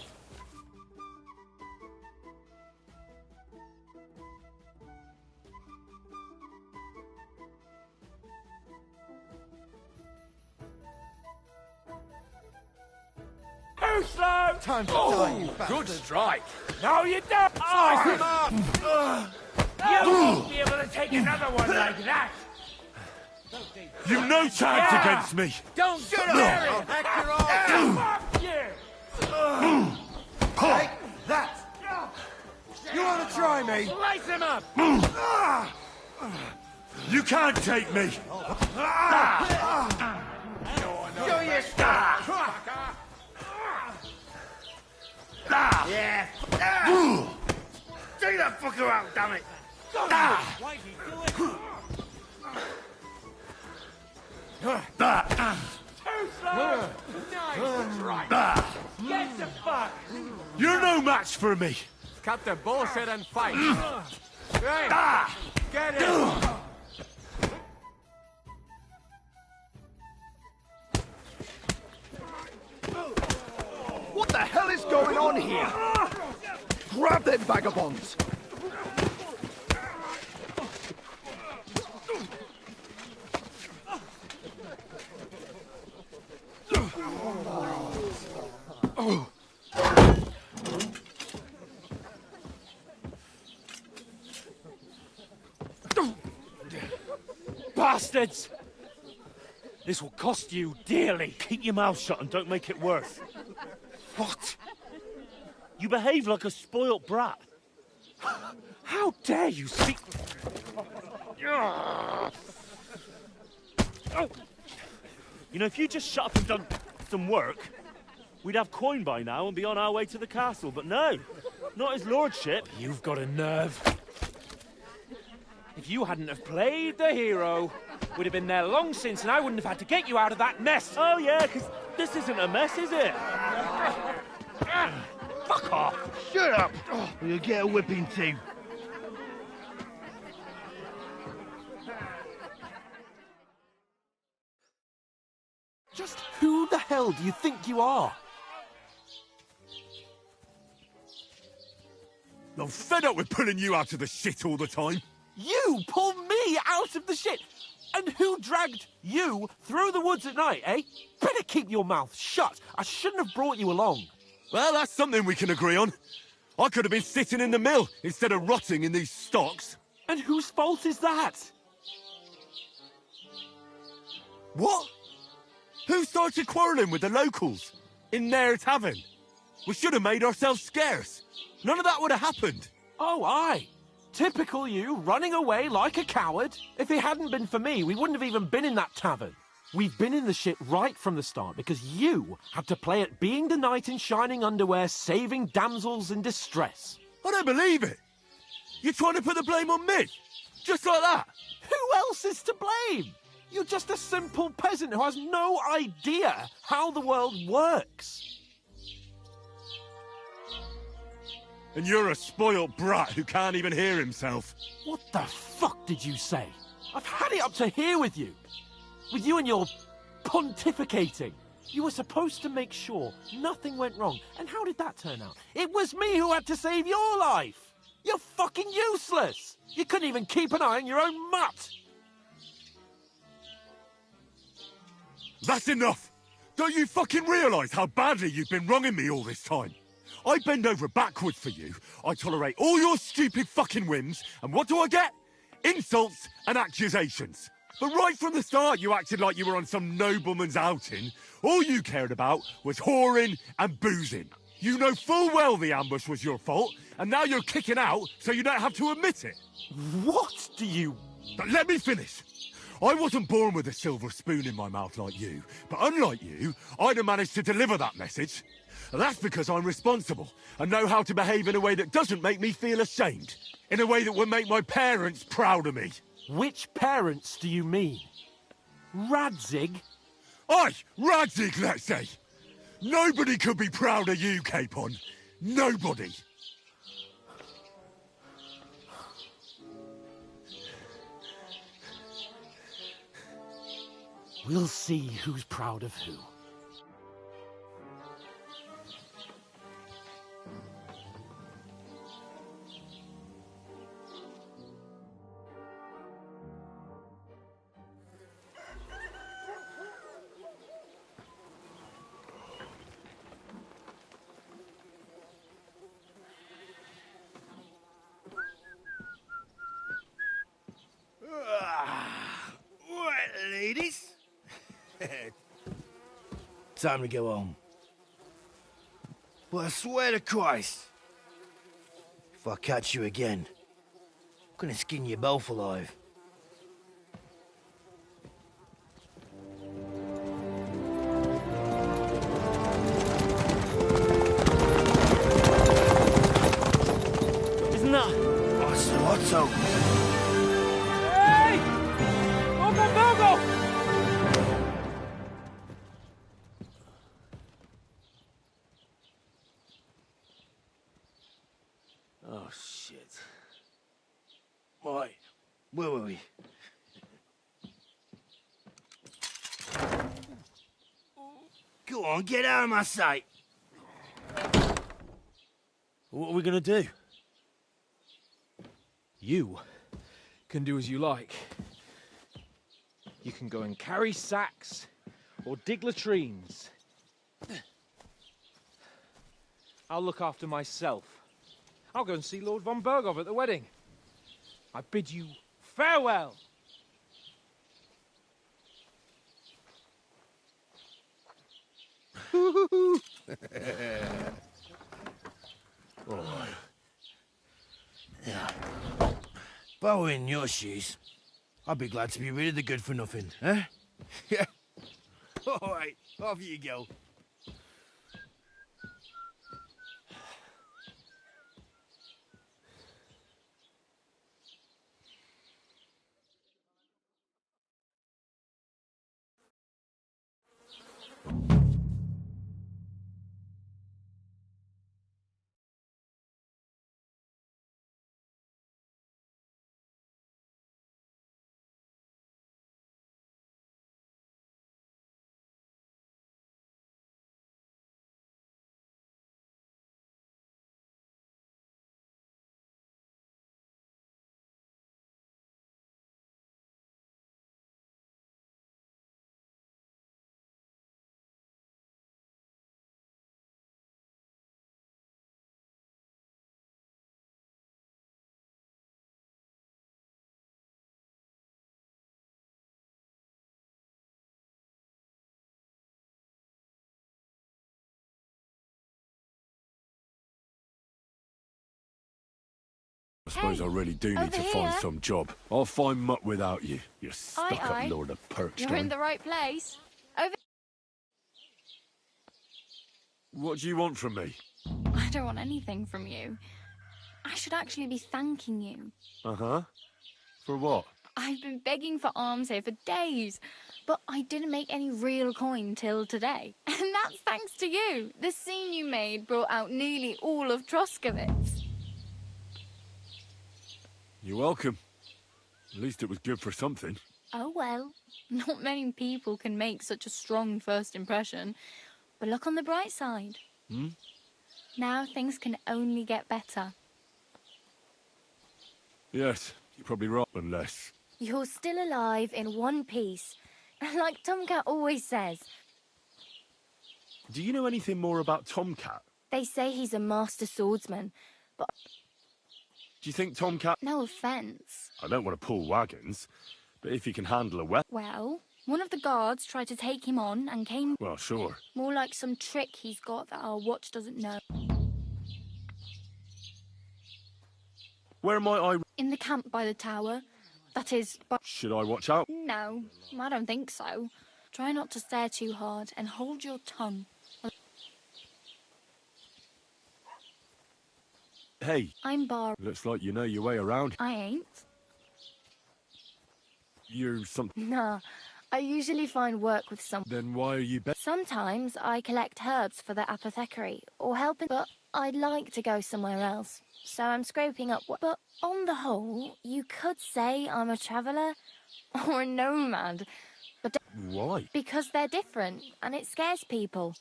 Too slow! Time to die, you bastard. Good strike. No, you don't! Slice him up! You won't be able to take another one like that! You've no chance against me! Don't dare it! Fuck you! Take that! You want to try me? Slice him up! You can't take me! Do your stuff. Yeah. Take that fucker out, damn it! Why'd he do it? Too slow! Nice! Right! Get the fuck! You're no match for me! Cut the bullshit and fight! Hey! Get it! What the hell is going on here? Grab them vagabonds! Bastards! This will cost you dearly. Keep your mouth shut and don't make it worse. What? You behave like a spoilt brat. How dare you speak... You know, if you just shut up and done some work, we'd have coin by now and be on our way to the castle. But no, not his lordship. You've got a nerve. If you hadn't have played the hero, we'd have been there long since and I wouldn't have had to get you out of that mess. Oh, yeah, because This isn't a mess, is it? Fuck off! Shut up! Or you'll get a whipping too. Just who the hell do you think you are? I'm fed up with pulling you out of the shit all the time. You pull me out of the shit! And who dragged you through the woods at night, eh? Better keep your mouth shut. I shouldn't have brought you along. Well, that's something we can agree on. I could have been sitting in the mill instead of rotting in these stocks. And whose fault is that? What? Who started quarrelling with the locals? In their tavern? We should have made ourselves scarce. None of that would have happened. Oh, aye. Typical you, running away like a coward. If it hadn't been for me, we wouldn't have even been in that tavern. We've been in the shit right from the start because you had to play at being the knight in shining underwear, saving damsels in distress. I don't believe it. You're trying to put the blame on me? Just like that? Who else is to blame? You're just a simple peasant who has no idea how the world works. And you're a spoilt brat who can't even hear himself. What the fuck did you say? I've had it up to here with you. With you and your pontificating. You were supposed to make sure nothing went wrong. And how did that turn out? It was me who had to save your life. You're fucking useless. You couldn't even keep an eye on your own mutt. That's enough. Don't you fucking realise how badly you've been wronging me all this time? I bend over backwards for you. I tolerate all your stupid fucking whims. And what do I get? Insults and accusations. But right from the start, you acted like you were on some nobleman's outing. All you cared about was whoring and boozing. You know full well the ambush was your fault, and now you're kicking out so you don't have to admit it. What do you... But let me finish. I wasn't born with a silver spoon in my mouth like you, but unlike you, I'd have managed to deliver that message. And that's because I'm responsible and know how to behave in a way that doesn't make me feel ashamed. In a way that would make my parents proud of me. Which parents do you mean? Radzig? Aye, Radzig, let's say. Nobody could be proud of you, Capon. Nobody. We'll see who's proud of who. Right, ladies. Time to go home. But I swear to Christ, if I catch you again, I'm gonna skin you both alive. Isn't that... Otto! Hey! Bogo, Bogo! Oh, shit. Right, where were we? Go on, get out of my sight. What are we gonna do? You can do as you like. You can go and carry sacks or dig latrines. I'll look after myself. I'll go and see Lord von Bergov at the wedding. I bid you farewell. Oh. Yeah. If I were in your shoes, I'd be glad to be rid of the good for nothing, eh? Yeah. All right, off you go. I suppose I really do need to find some job. I'll find mutt without you, you stuck-up Lord of Perkstein. You're in the right place. Over. What do you want from me? I don't want anything from you. I should actually be thanking you. Uh-huh. For what? I've been begging for alms here for days, but I didn't make any real coin till today. And that's thanks to you. The scene you made brought out nearly all of Troskowitz. You're welcome. At least it was good for something. Oh well, not many people can make such a strong first impression. But look on the bright side. Hmm? Now things can only get better. Yes, you're probably right, unless... You're still alive in one piece. Like Tomcat always says. Do you know anything more about Tomcat? They say he's a master swordsman, but... Do you think Tomcat... No offence. I don't want to pull wagons, but if he can handle a weapon... Well, one of the guards tried to take him on and came... Well, sure. More like some trick he's got that our watch doesn't know. Where might I... In the camp by the tower. That is... Should I watch out? No, I don't think so. Try not to stare too hard and hold your tongue. Hey. I'm Bar. Looks like you know your way around. I ain't. You're some... Nah, I usually find work with some... Then why are you... Sometimes I collect herbs for the apothecary, or help in... But I'd like to go somewhere else, so I'm scraping up... But on the whole, you could say I'm a traveller, or a nomad. But why? Because they're different, and it scares people.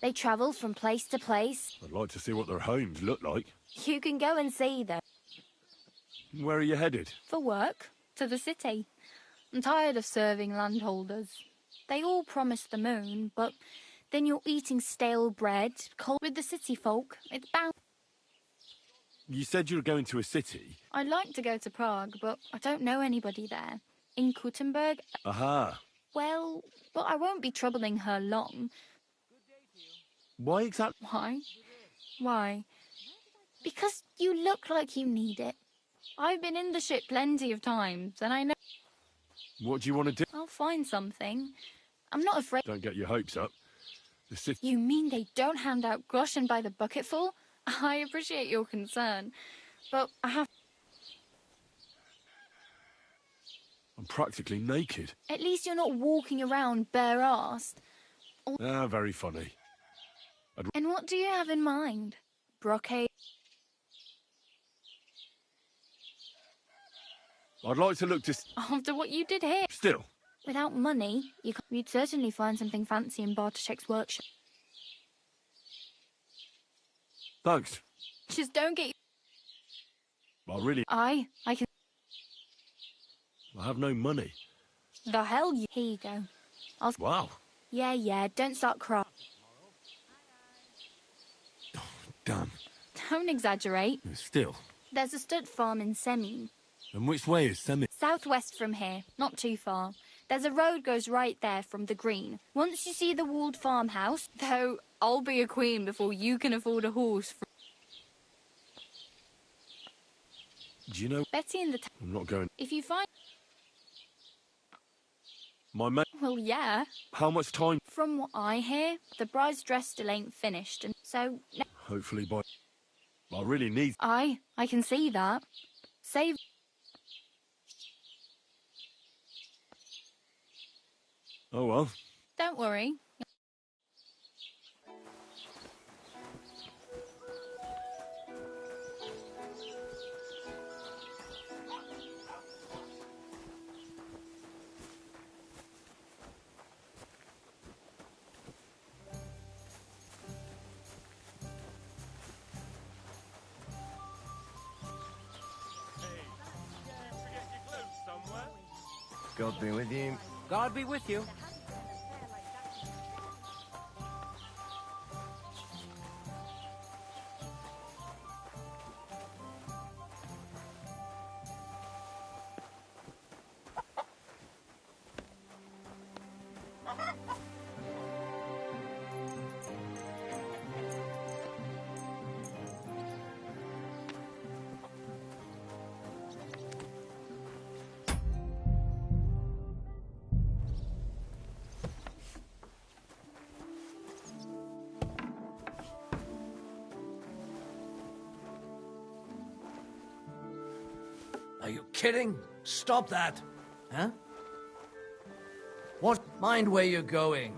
They travel from place to place. I'd like to see what their homes look like. You can go and see them. Where are you headed? For work. To the city. I'm tired of serving landholders. They all promise the moon, but then you're eating stale bread, cold with the city folk. It's bound. You said you were going to a city? I'd like to go to Prague, but I don't know anybody there. In Kuttenberg... Aha. Well, but I won't be troubling her long. Why exactly? Why? Why? Because you look like you need it. I've been in the ship plenty of times, and I know... What do you want to do? I'll find something. I'm not afraid... Don't get your hopes up. The city... You mean they don't hand out groschen by the bucketful? I appreciate your concern, but I have... I'm practically naked. At least you're not walking around bare-arsed. Ah, very funny. And what do you have in mind? Brocade? I'd like to look to... After what you did here? Still. Without money, you'd certainly find something fancy in Bartoszek's workshop. Thanks. Just don't get... I can... I have no money. The hell you... Here you go. Wow. Yeah, don't start crying. Damn. Don't exaggerate. Still. There's a stud farm in Semien. And which way is Semi? Southwest from here, not too far. There's a road goes right there from the green. Once you see the walled farmhouse, though I'll be a queen before you can afford a horse. Do you know... Betty in the... I'm not going... If you find... My mate... Well, yeah. How much time... From what I hear, the bride's dress still ain't finished, and so... Hopefully by... I really need... I can see that. Save... Oh, well. Don't worry. God be with you. God be with you. you kidding? Stop that. Huh? What? Mind where you're going.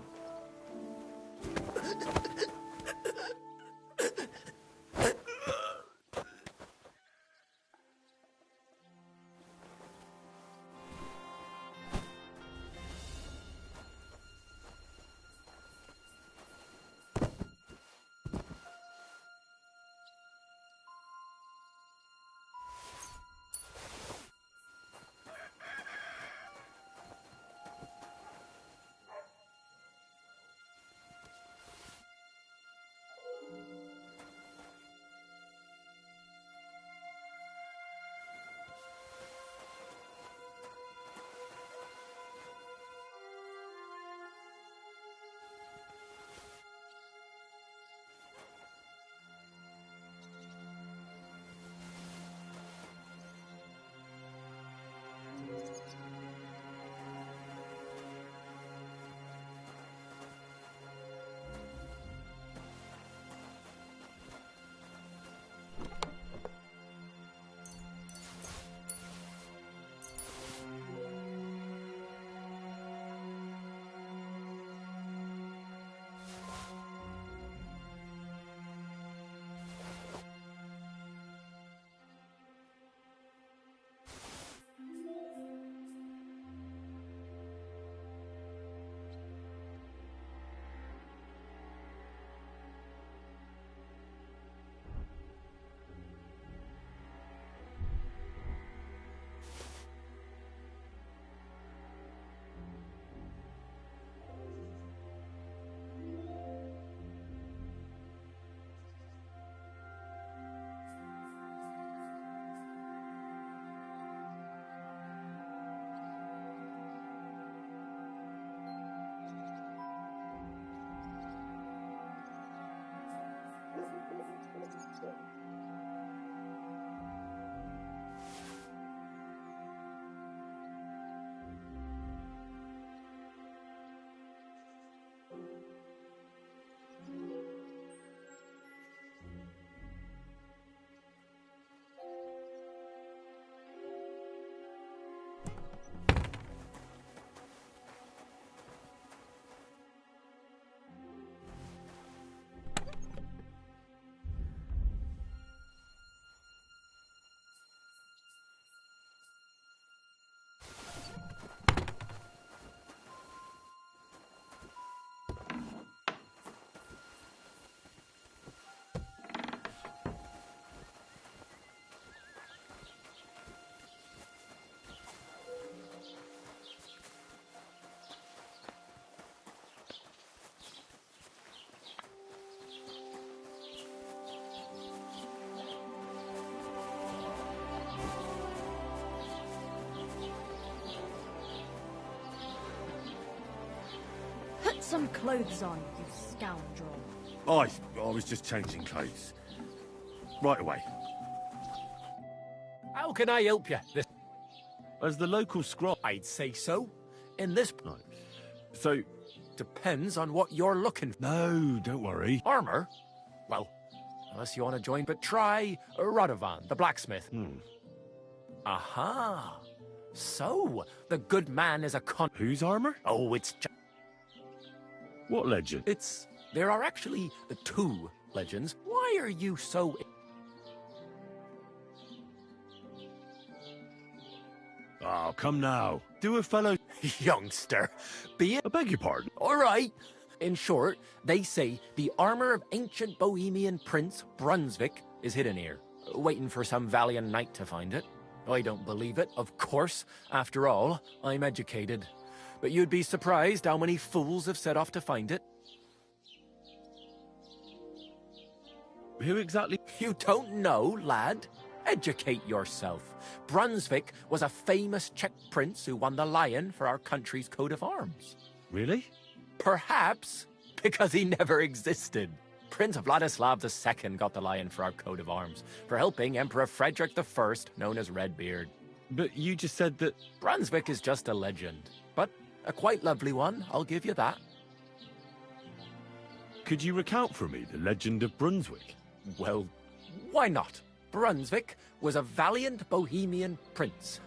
Put some clothes on, you scoundrel. I was just changing clothes. Right away. How can I help you? As the local scribe, I'd say so. In this... Right. So... Depends on what you're looking for. No, don't worry. Armor? Well, unless you want to join, but try Radovan, the blacksmith. Aha. So, the good man is a Whose armor? Oh, it's... What legend? There are actually two legends. Why are you so... Oh, come now. Do a fellow... Youngster, be it... I beg your pardon. All right. In short, they say the armor of ancient Bohemian prince Brunswick is hidden here, waiting for some valiant knight to find it. I don't believe it, of course. After all, I'm educated. But you'd be surprised how many fools have set off to find it. Who exactly? You don't know, lad? Educate yourself. Brunswick was a famous Czech prince who won the lion for our country's coat of arms. Really? Perhaps because he never existed. Prince Vladislav II got the lion for our coat of arms for helping Emperor Frederick I, known as Redbeard. But you just said that... Brunswick is just a legend, but a quite lovely one, I'll give you that. Could you recount for me the legend of Brunswick? Well, why not? Brunswick was a valiant Bohemian prince.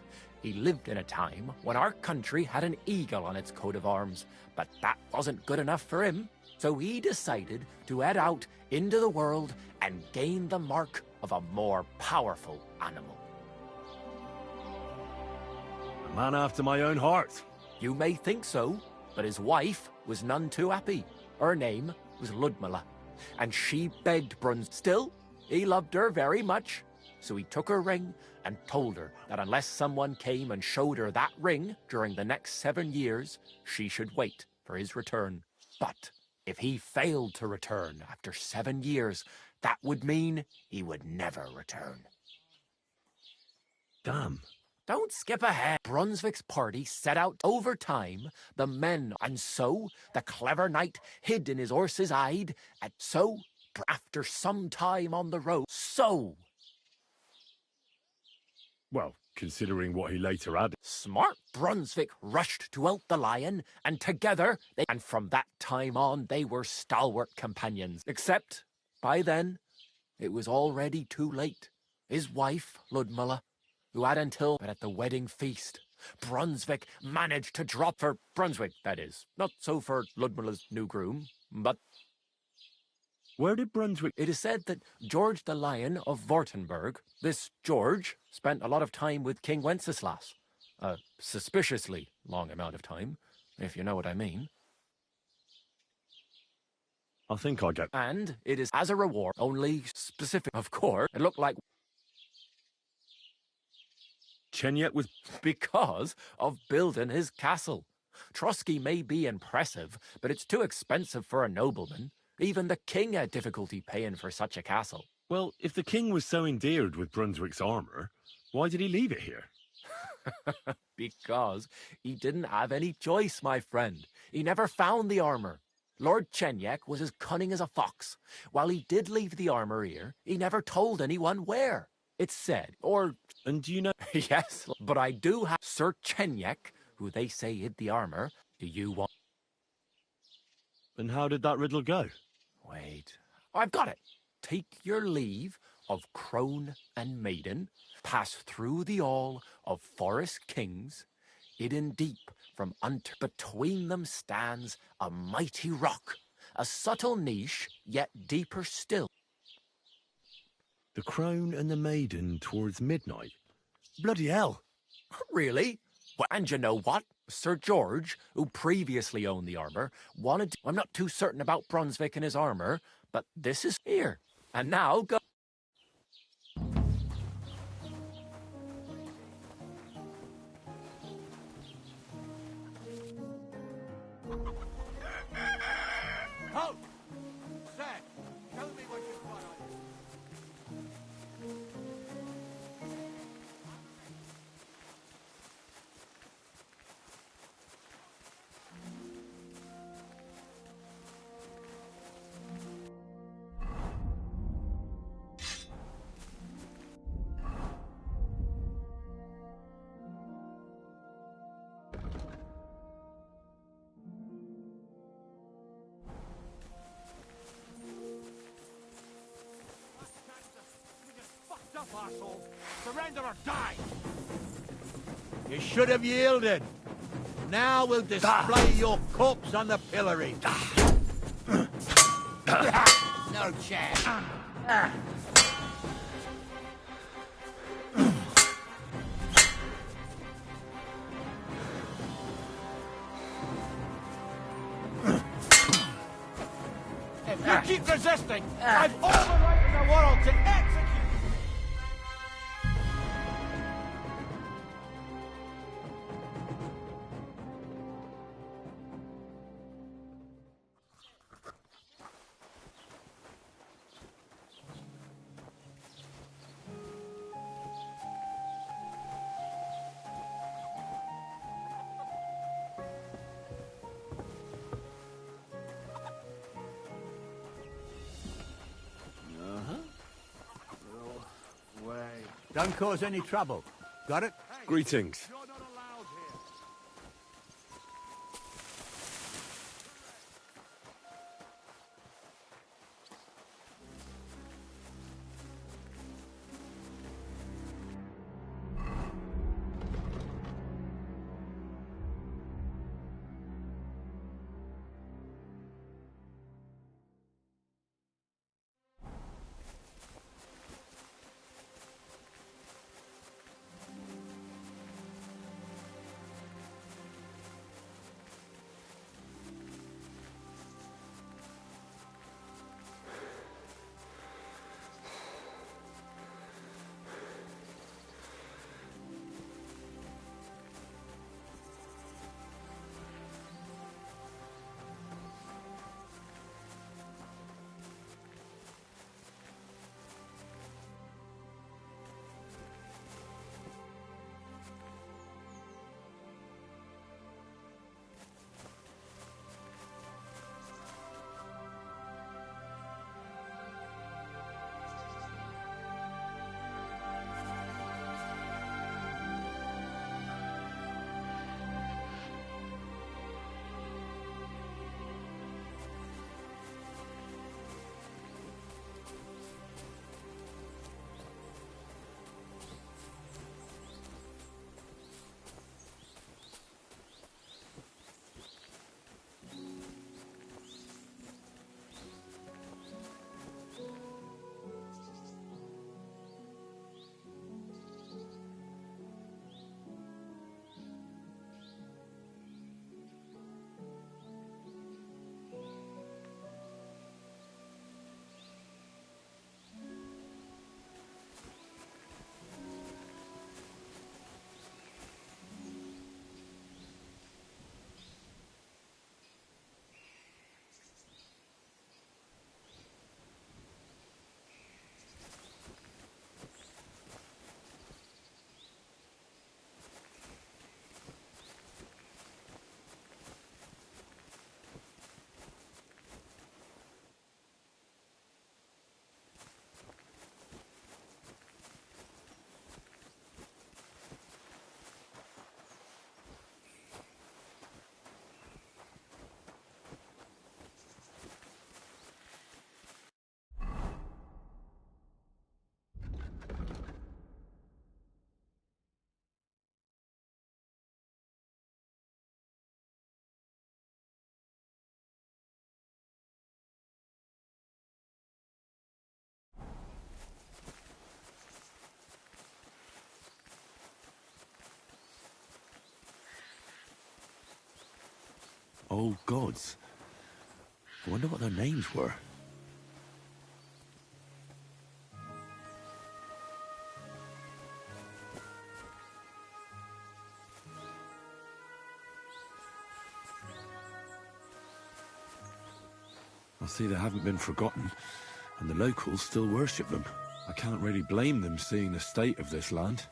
He lived in a time when our country had an eagle on its coat of arms, but that wasn't good enough for him, so he decided to head out into the world and gain the mark of a more powerful animal. A man after my own heart. You may think so, but his wife was none too happy. Her name was Ludmilla, and she begged Bruns. Still, he loved her very much, so he took her ring and told her that unless someone came and showed her that ring during the next 7 years, she should wait for his return. But if he failed to return after 7 years, that would mean he would never return. Damn. Don't skip ahead. Brunswick's party set out over time, the men, and so the clever knight hid in his horse's hide, and so, after some time on the road, Well, considering what he later added. smart Brunswick rushed to out the lion, and together, and from that time on, they were stalwart companions. Except, by then, it was already too late. His wife, Ludmilla, who had until but at the wedding feast, Brunswick managed to drop for Brunswick, that is. Not so for Ludmilla's new groom, but... Where did Brunswick... It is said that George the Lion of Württemberg, this George, spent a lot of time with King Wenceslas. A suspiciously long amount of time, if you know what I mean. I think I get... And it is as a reward, only specific, of course. It looked like... Chenyet was... because of building his castle. Trotsky may be impressive, but it's too expensive for a nobleman. Even the king had difficulty paying for such a castle. Well, if the king was so endeared with Brunswick's armor, why did he leave it here? Because he didn't have any choice, my friend. He never found the armor. Lord Chenyek was as cunning as a fox. While he did leave the armor here, he never told anyone where. It's said, or... And do you know... Yes, but I do have Sir Chenyek, who they say hid the armor. Do you want... And how did that riddle go? Wait, I've got it. Take your leave of crone and maiden, pass through the hall of forest kings, hidden deep from under. Between them stands a mighty rock, a subtle niche, yet deeper still. The crone and the maiden towards midnight? Bloody hell! Really? Well, and you know what? Sir George, who previously owned the armor, wanted to... I'm not too certain about Brunswick and his armor, but this is here. And now go... Halt! Sir, tell me what you've got on you. Up, asshole. Surrender or die! You should have yielded. Now we'll display your corpse on the pillory. No chance. If you keep resisting, I've all the right in the world to execute. Don't cause any trouble. Got it? Greetings. local gods. I wonder what their names were. I see they haven't been forgotten, and the locals still worship them. I can't really blame them seeing the state of this land.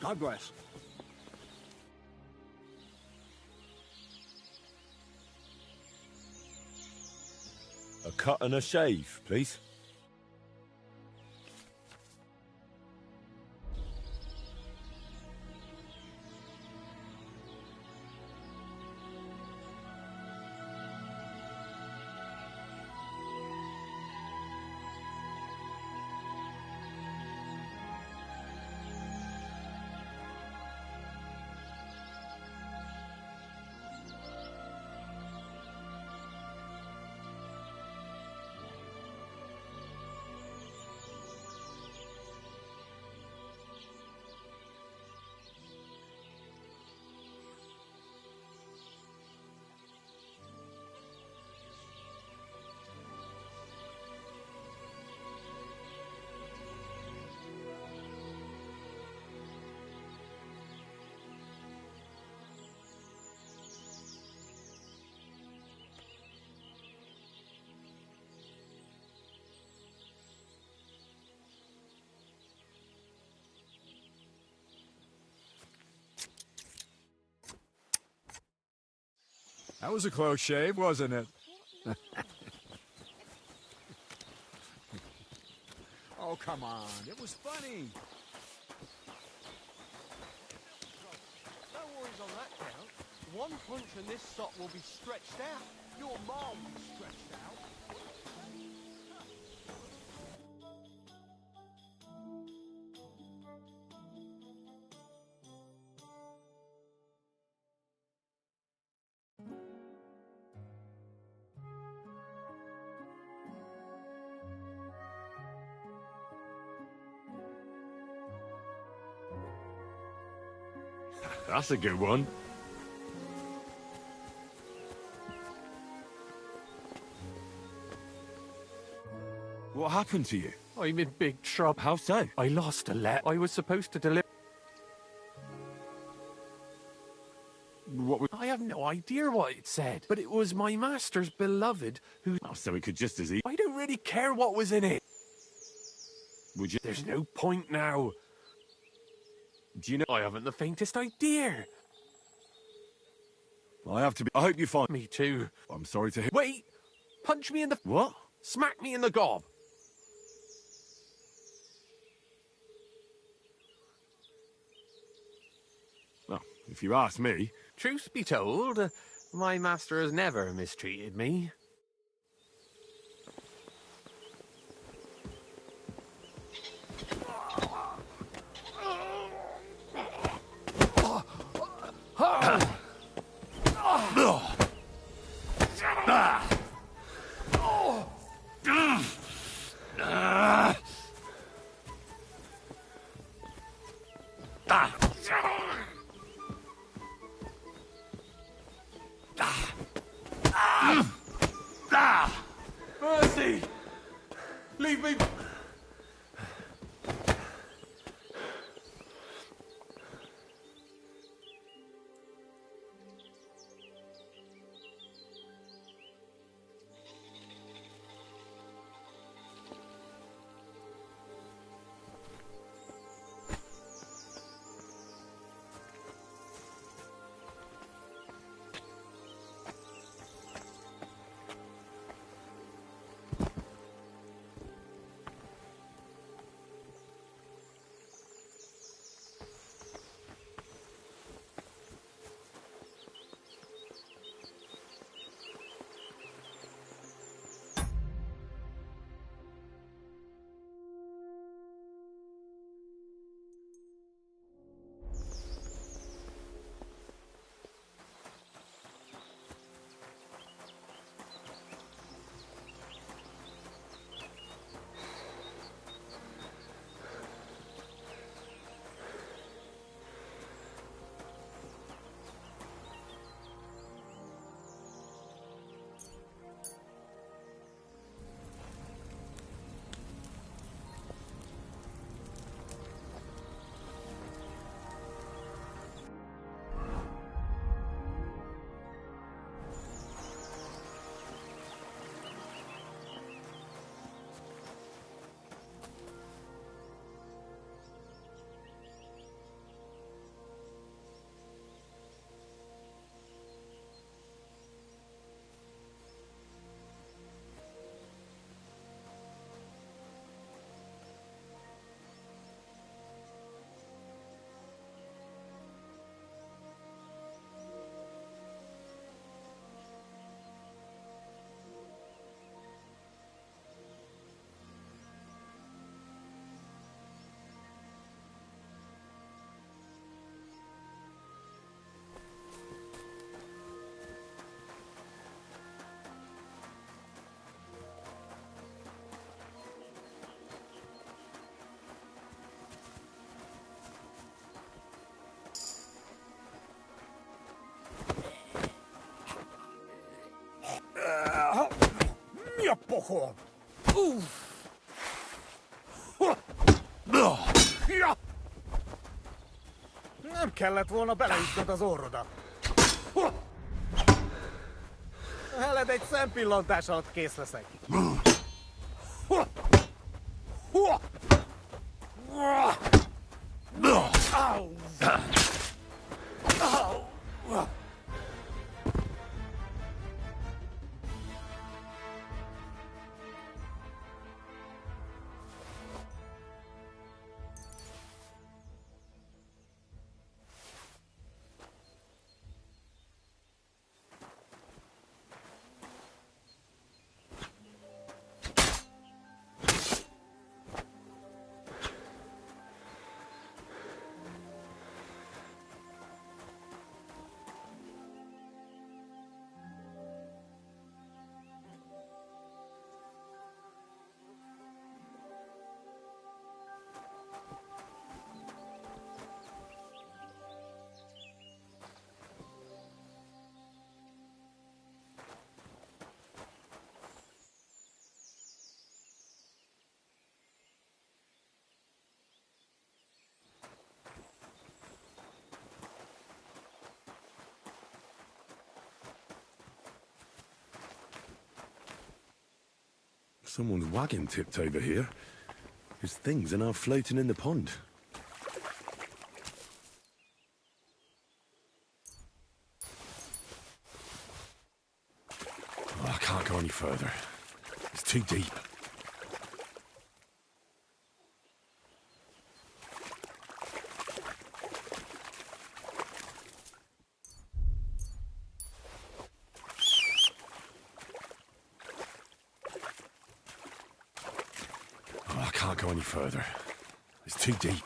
God bless. A cut and a shave, please. That was a close shave, wasn't it? Oh, come on. It was funny. No worries on that count. One punch and this sock will be stretched out. Your mom will be stretched out. That's a good one. What happened to you? I'm in big trouble. How so? I lost a letter I was supposed to deliver. What was... I have no idea what it said, but it was my master's beloved who... Oh, so it could just as easily... I don't really care what was in it. Would you... There's no point now. Do you know... I haven't the faintest idea. I have to be... I hope you find... Me too. I'm sorry to hear... Wait! Punch me in the... What? Smack me in the gob. Well, if you ask me... Truth be told, my master has never mistreated me. Mercy! Leave me... Hiappokoon! Nem kellett volna beleütnöd az orrodat. Veled egy szempillantás alatt kész leszek. Au! Au! Someone's wagon tipped over here. His things are now floating in the pond. Oh, I can't go any further. It's too deep. Oh, I can't go any further. It's too deep.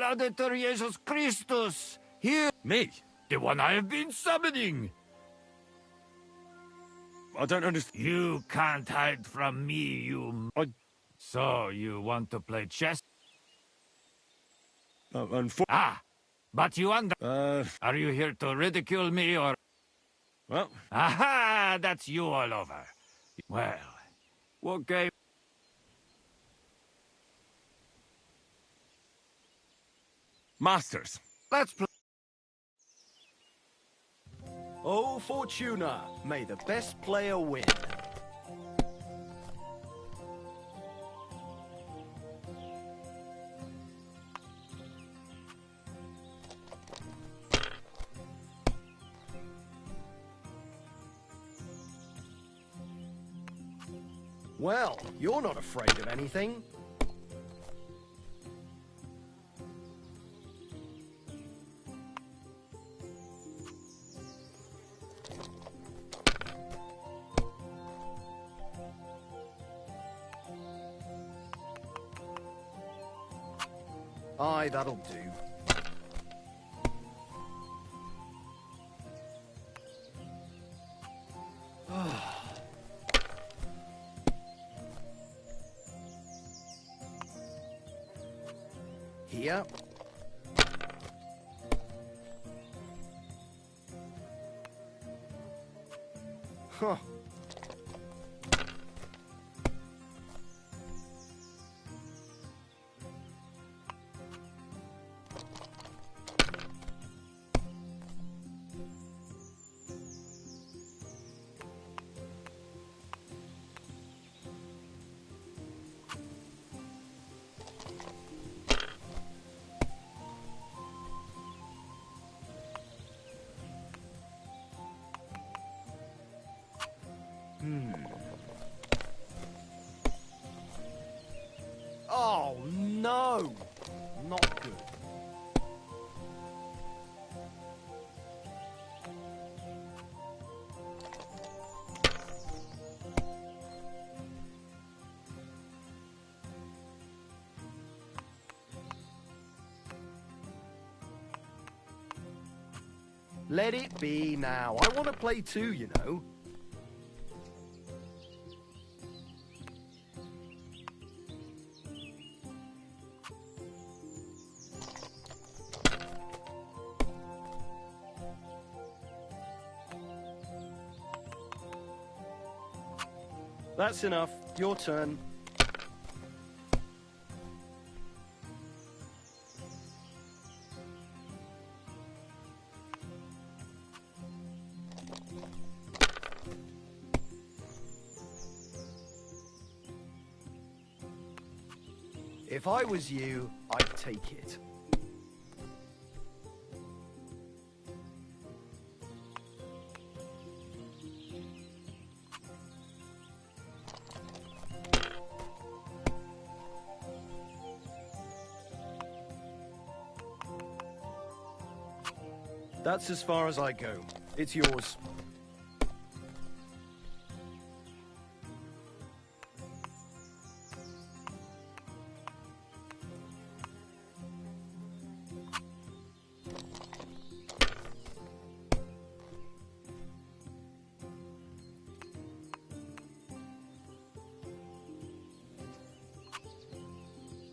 Laudetur Jesus Christus! Here! Me? The one I have been summoning! I don't understand. You can't hide from me, you... So, you want to play chess? But you Are you here to ridicule me, or... Well... Aha! That's you all over. Well, what game... Masters. Let's play... Oh, Fortuna, may the best player win. Well, you're not afraid of anything. Aye, that'll do. Here. Huh. Oh, no! Not good. Let it be now. I want to play too, you know. That's enough. Your turn. If I was you, I'd take it. That's as far as I go. It's yours.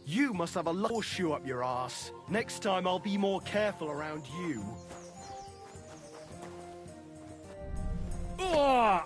You must have a horseshoe up your ass. Next time I'll be more careful around you. Ah!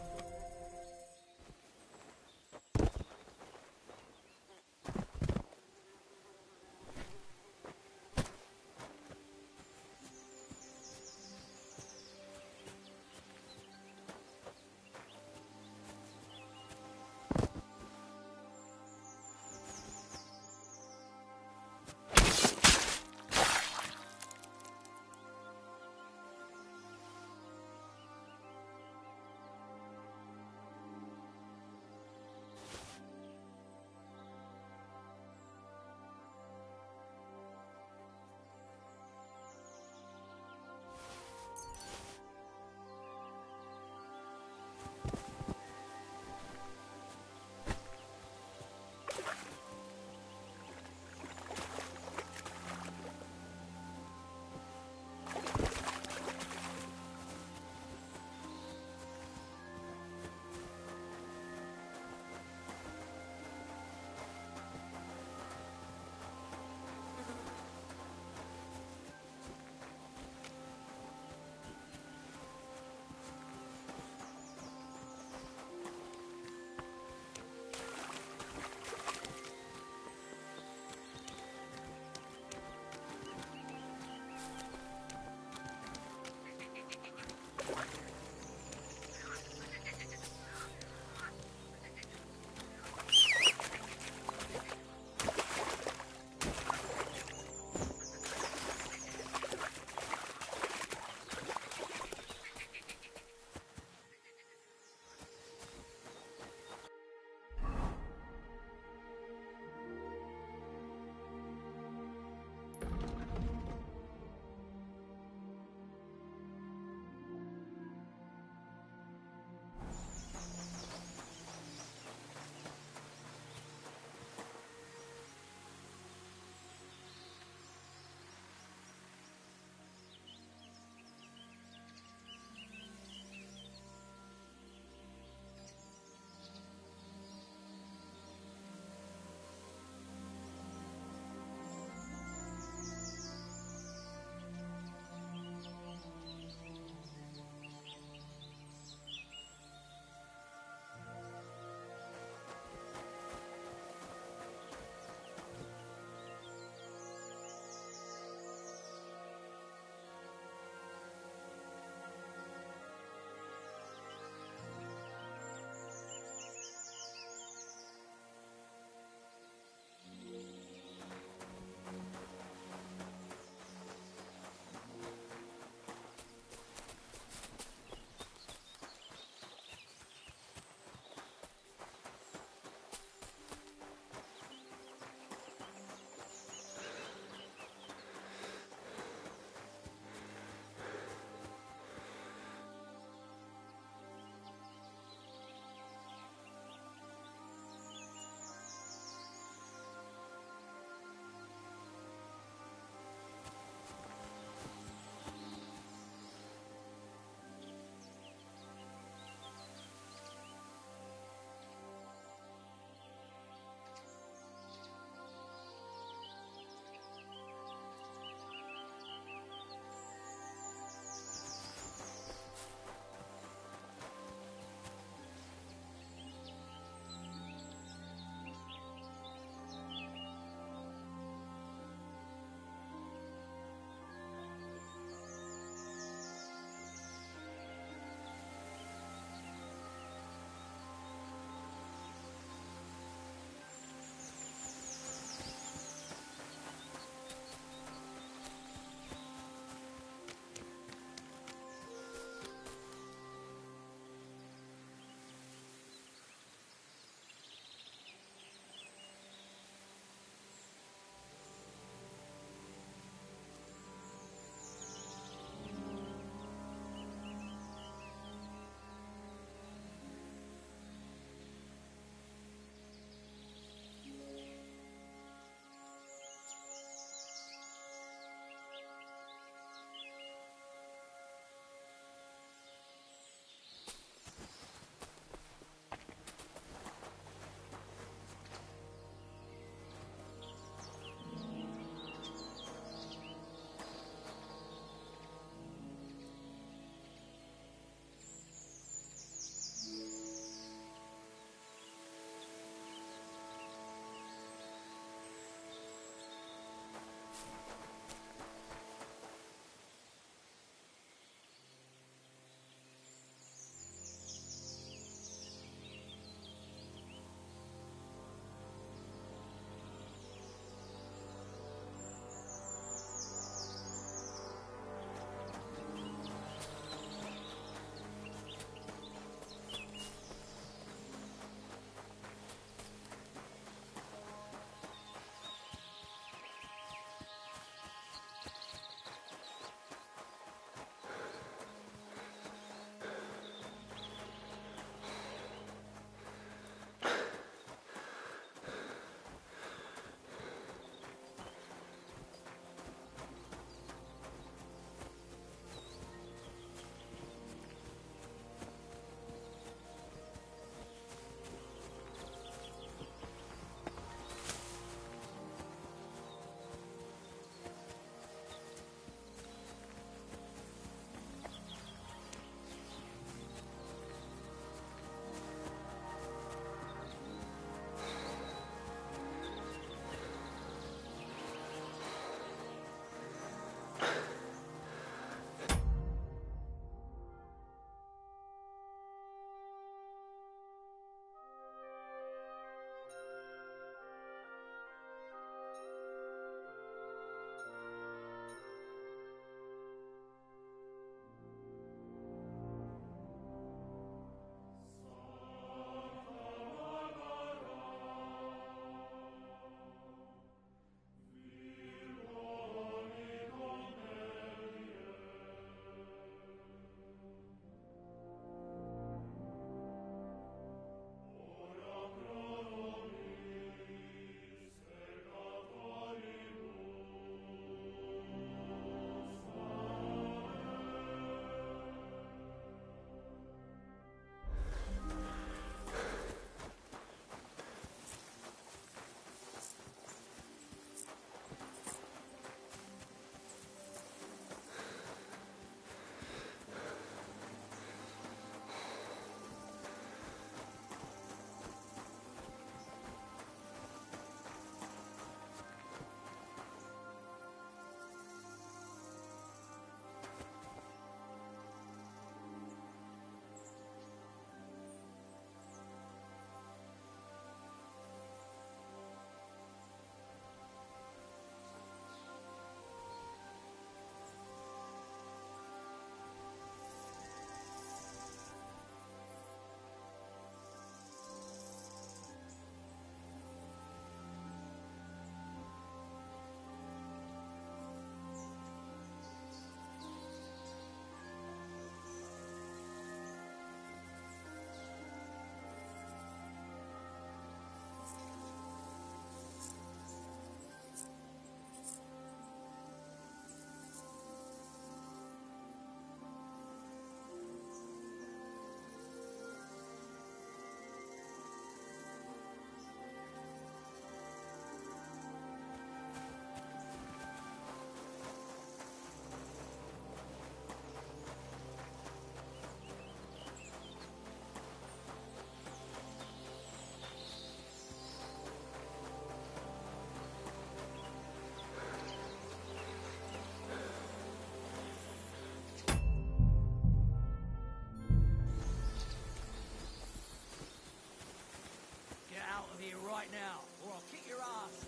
here right now, or I'll kick your ass.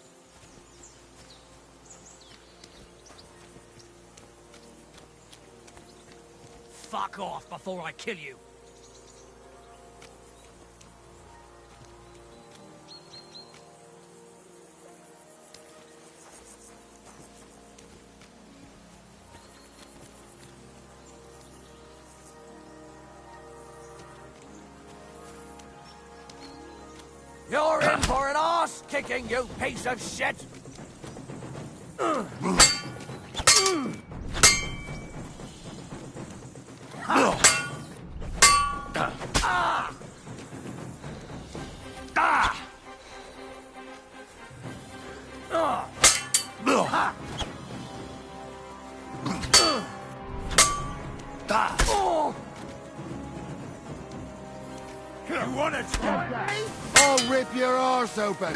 Fuck off before I kill you. You're in for an arse kicking, you piece of shit! You wanna try me? I'll rip your arse open.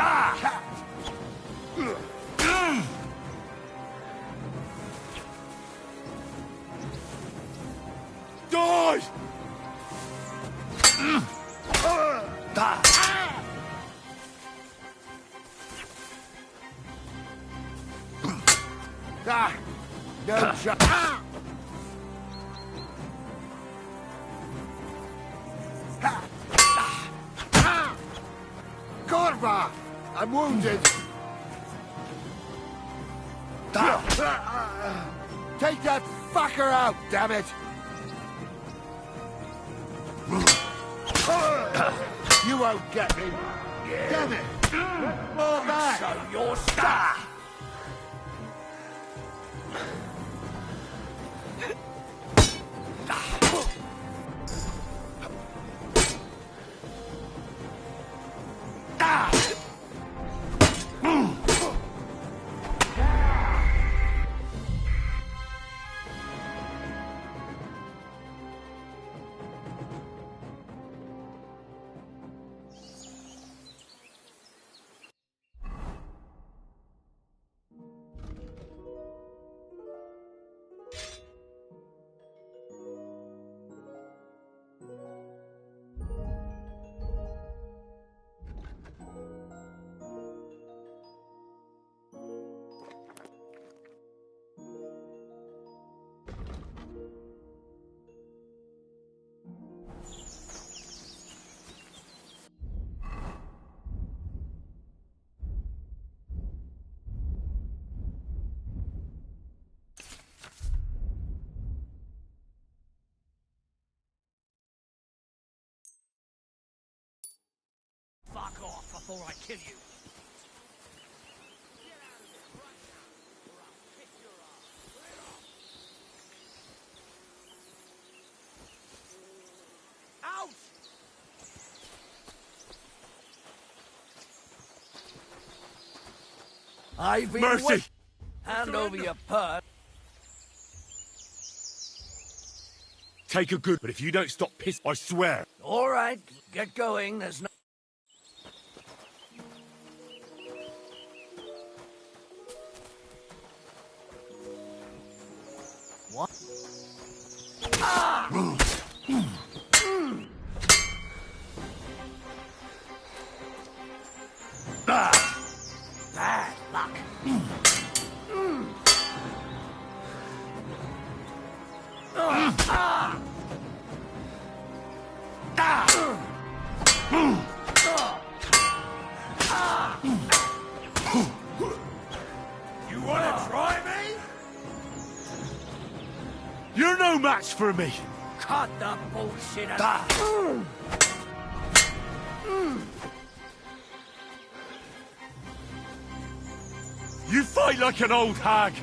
Die! No shot. Corva! I'm wounded. Take that fucker out, damn it! You won't get me. Damn it! More back! Show your stuff! Fuck off before I kill you. Out! I've been Mercy! Hand over your purse. Take a good, but if you don't stop piss, I swear. All right, get going. There's no... What? Ah! Bad luck. You wanna try me? You're no match for me. Cut the bullshit You fight like an old hag.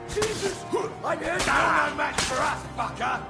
Jesus! I heard you're no match for us, fucker!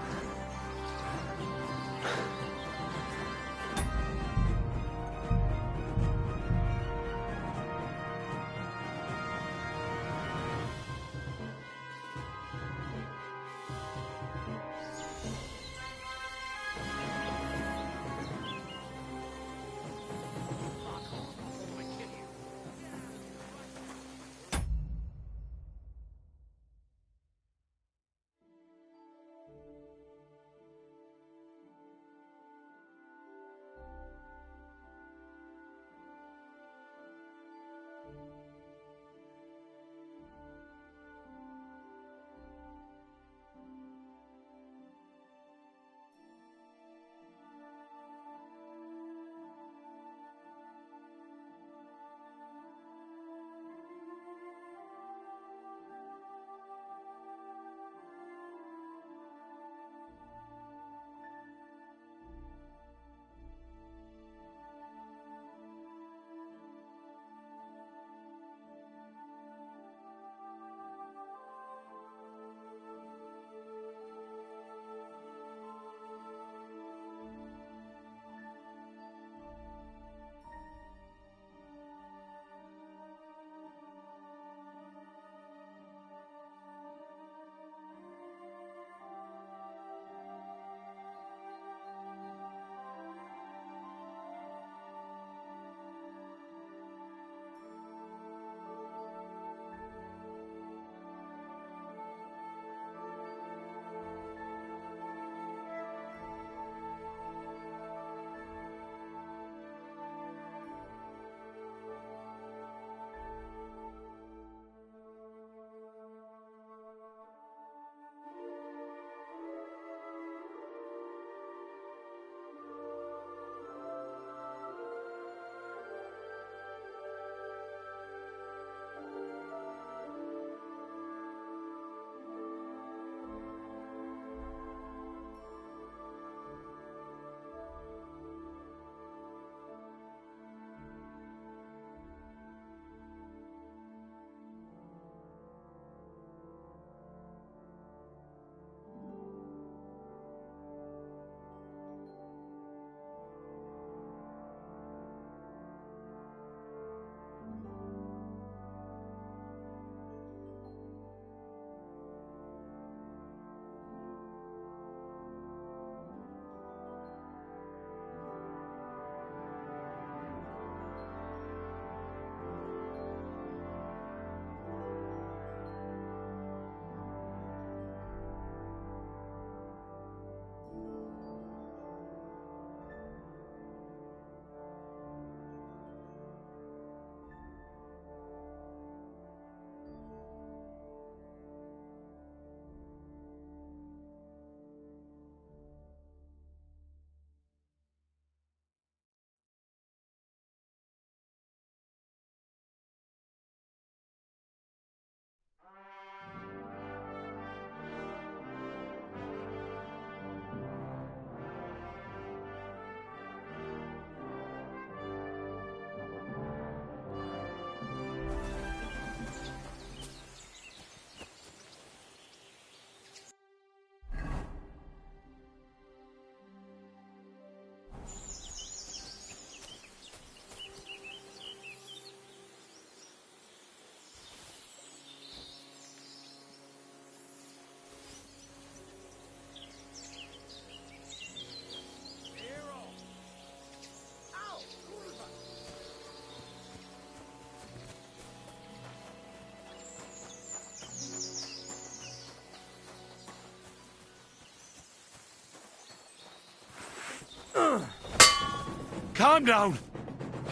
calm down.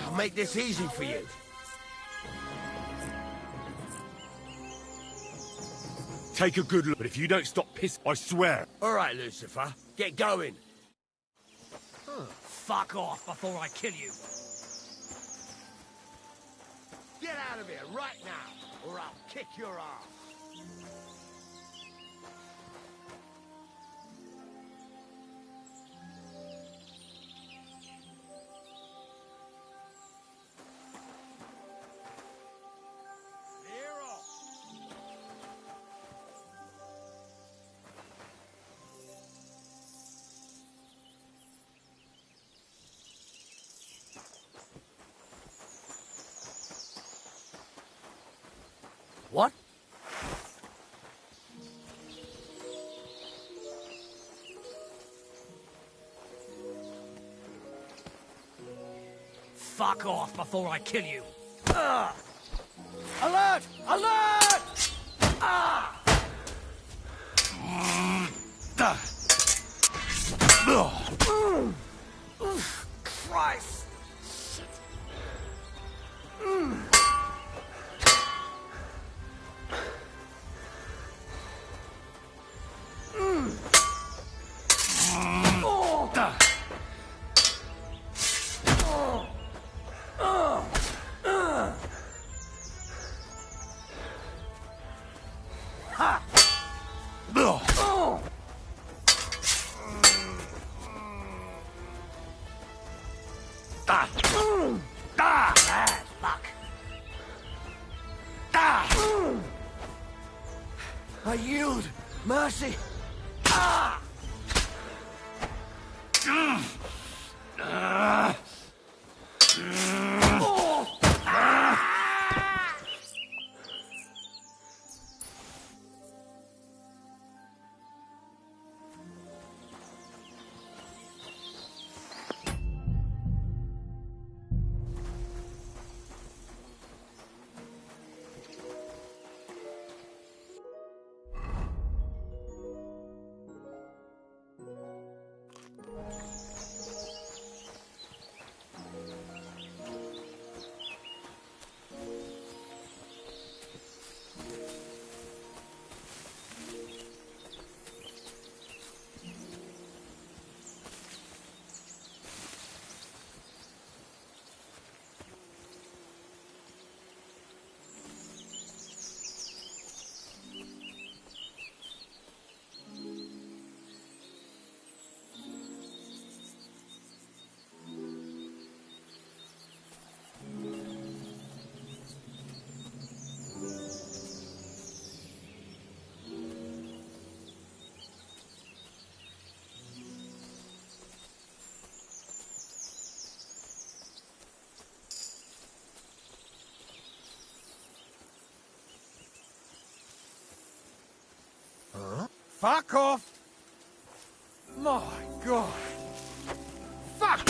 I'll make this easy for you. Take a good look, but if you don't stop piss, I swear. All right, Lucifer, get going. Fuck off before I kill you. Get out of here right now, or I'll kick your ass. What? Fuck off before I kill you. Alert! Alert! Ah! Christ! Bad luck. I yield. Mercy. Fuck off! My God! Fuck!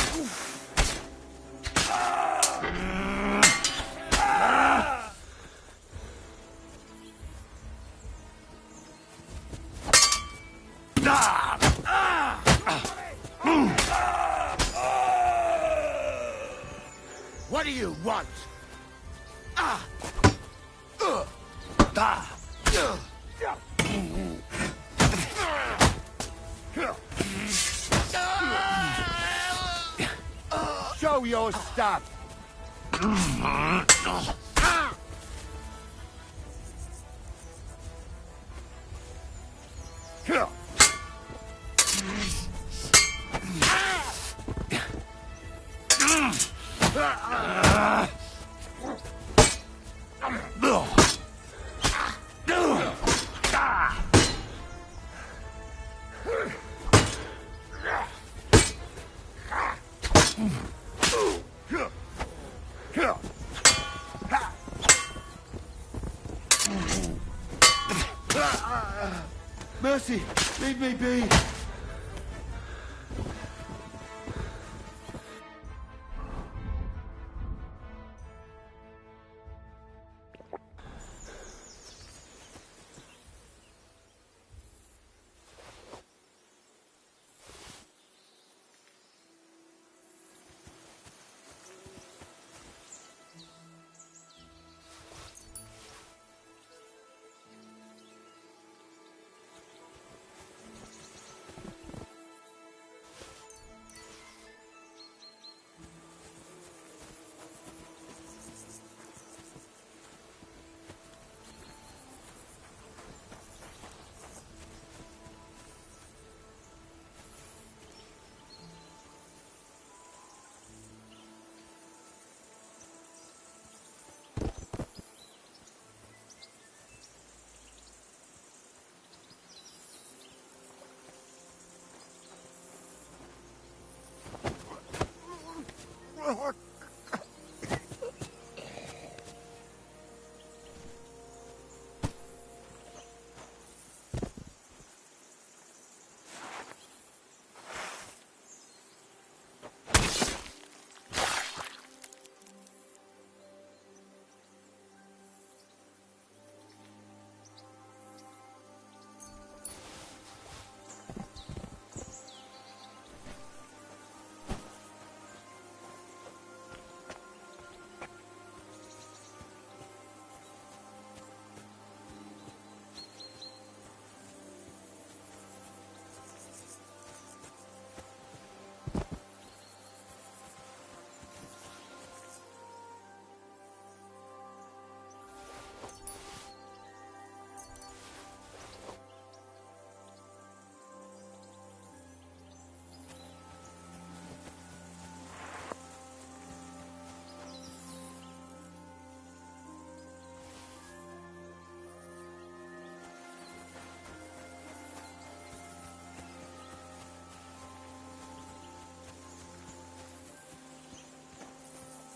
What do you want? Show your stuff! Mercy, leave me be.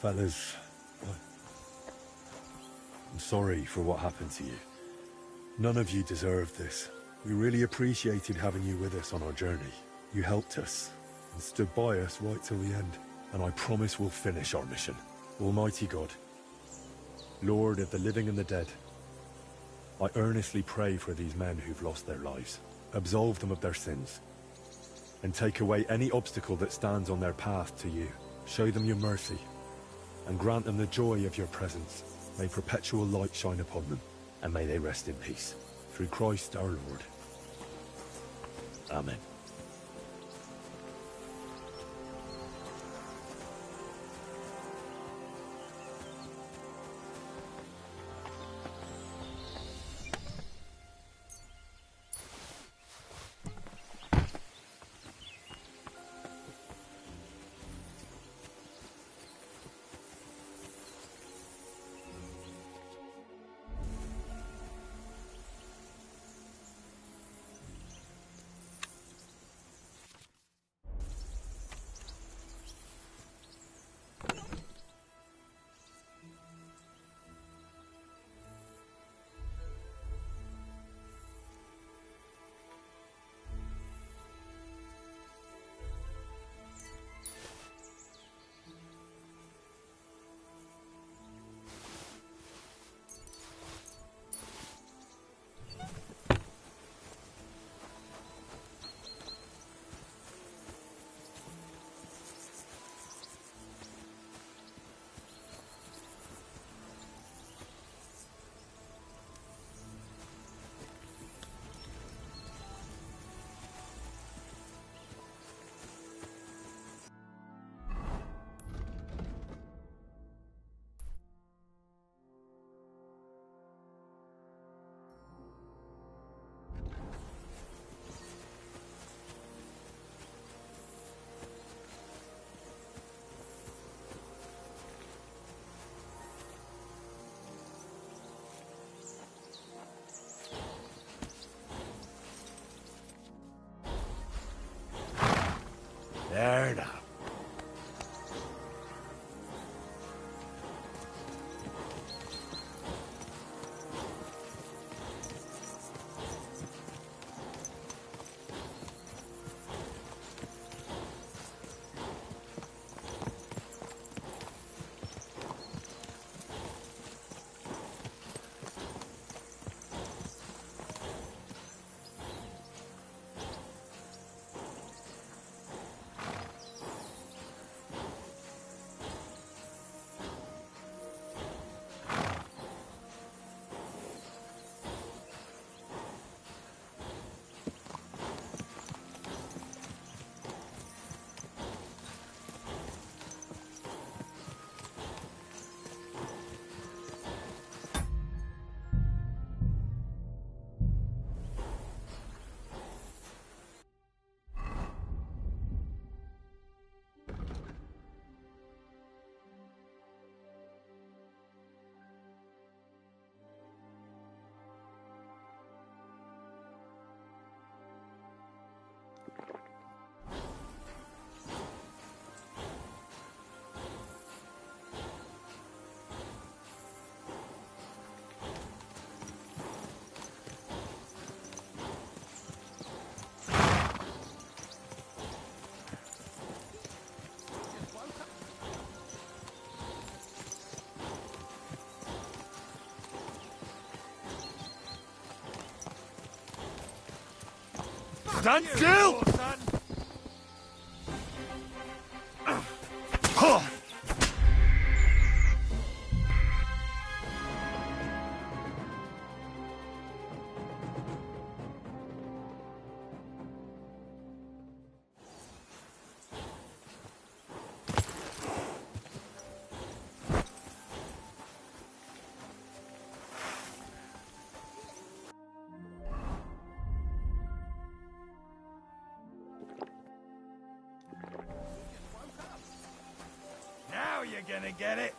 Fellas, I'm sorry for what happened to you. None of you deserved this. We really appreciated having you with us on our journey. You helped us and stood by us right till the end. And I promise we'll finish our mission. Almighty God, Lord of the living and the dead, I earnestly pray for these men who've lost their lives. Absolve them of their sins and take away any obstacle that stands on their path to you. Show them your mercy and grant them the joy of your presence. May perpetual light shine upon them, and may they rest in peace. Through Christ our Lord. Amen. There now. Stand still! Now you're gonna get it.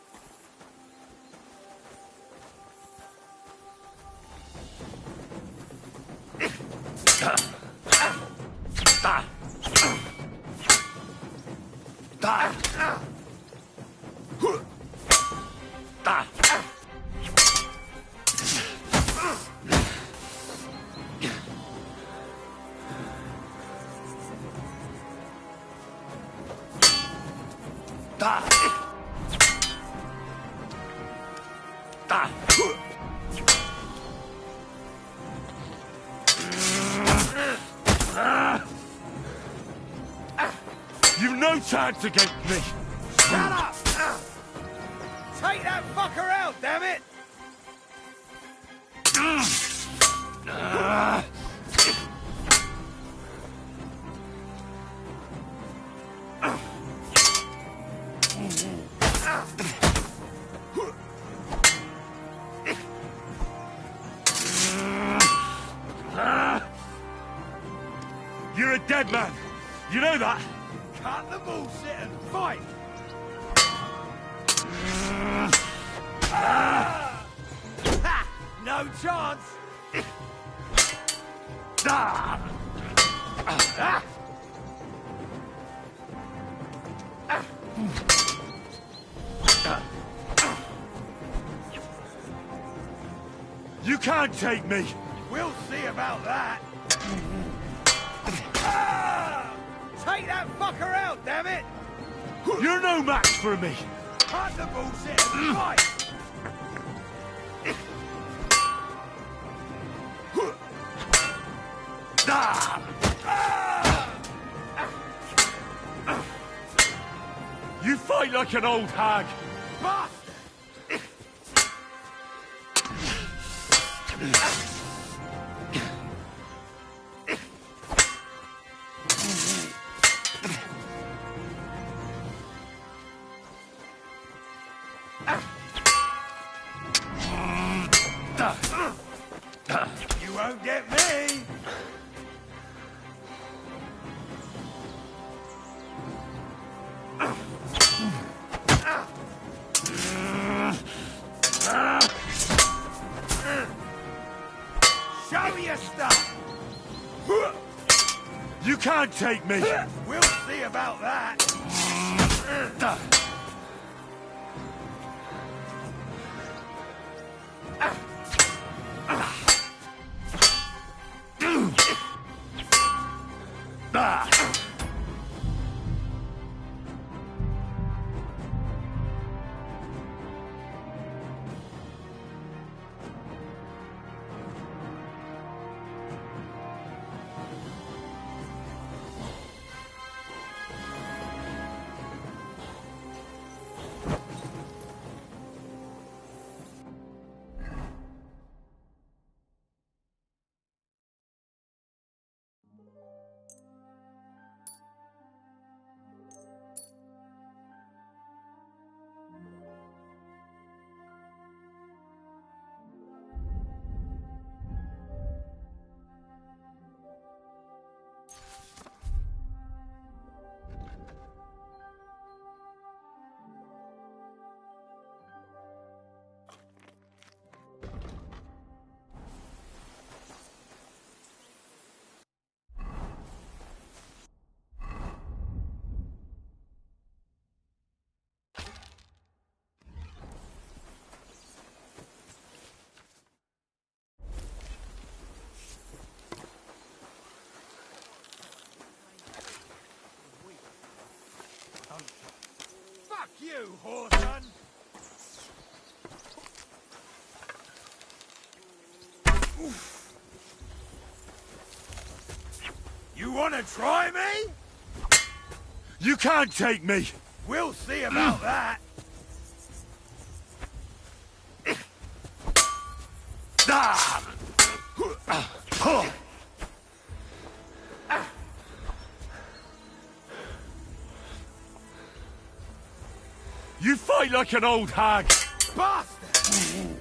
You've no chance against me! Shut up! Take that fucker out, damn it! You're a dead man! You know that? Cut the bullshit and fight! Ha! No chance! You can't take me! We'll see about that! Take that fucker out, damn it! You're no match for me! Cut the bullshit and fight! You fight like an old hag! Bastard! You won't get me! Show your stuff! You can't take me! We'll see about that! Fuck you, whoreson! You wanna try me? You can't take me! We'll see about that. You fight like an old hag! Bastard!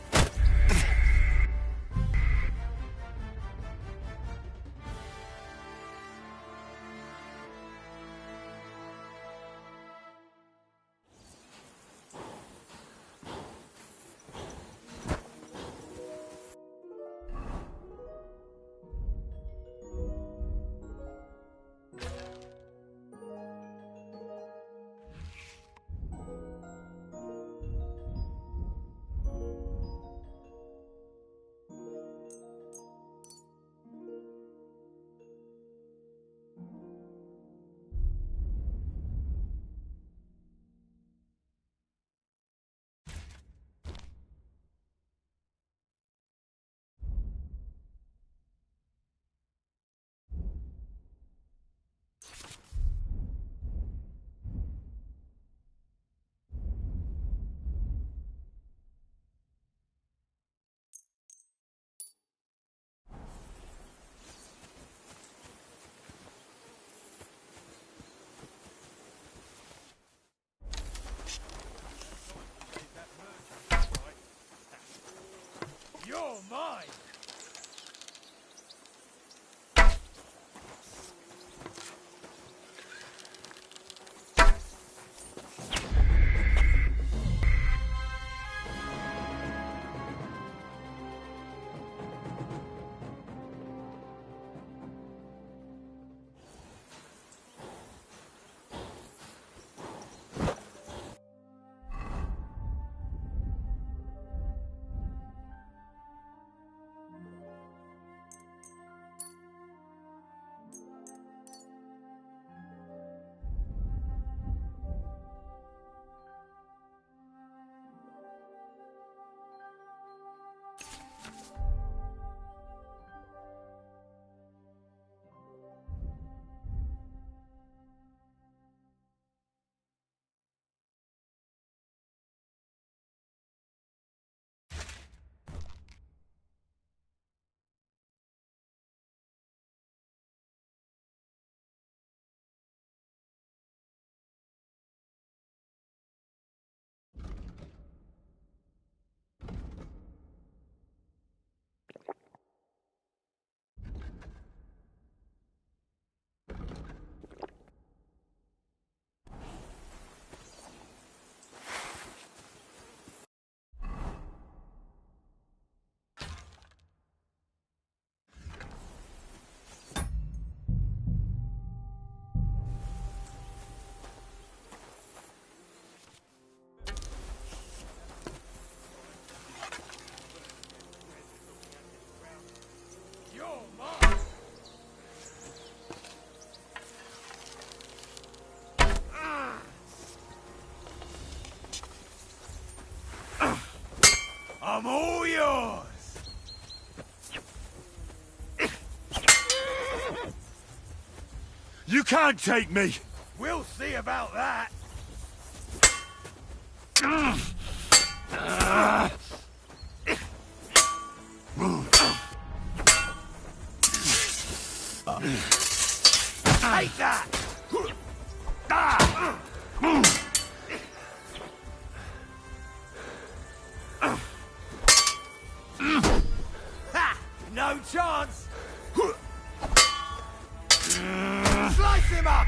You're mine! I'm all yours! You can't take me! We'll see about that! Take that! Ha! No chance! Slice him up!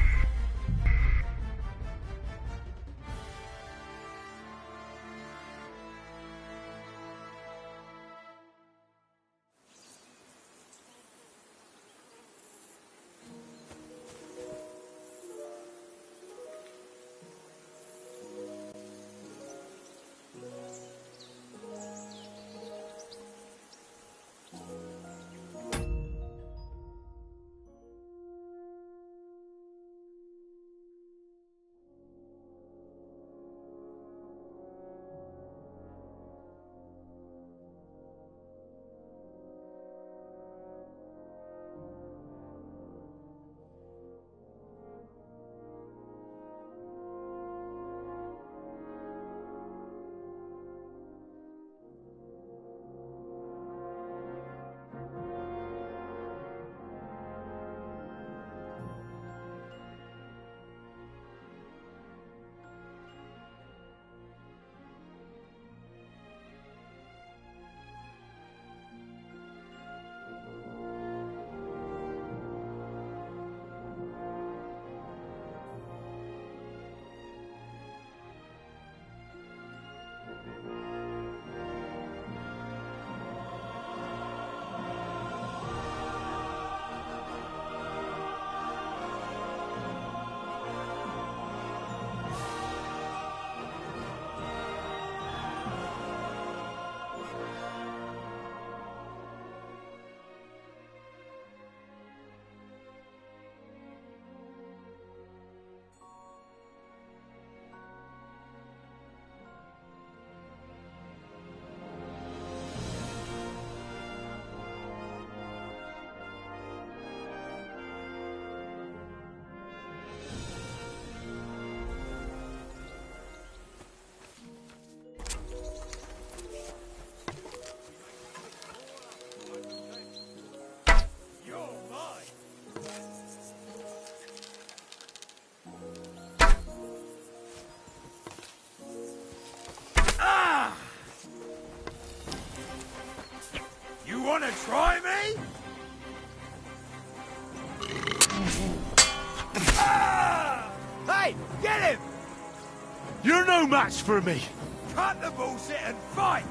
You're no match for me! Cut the bullshit and fight!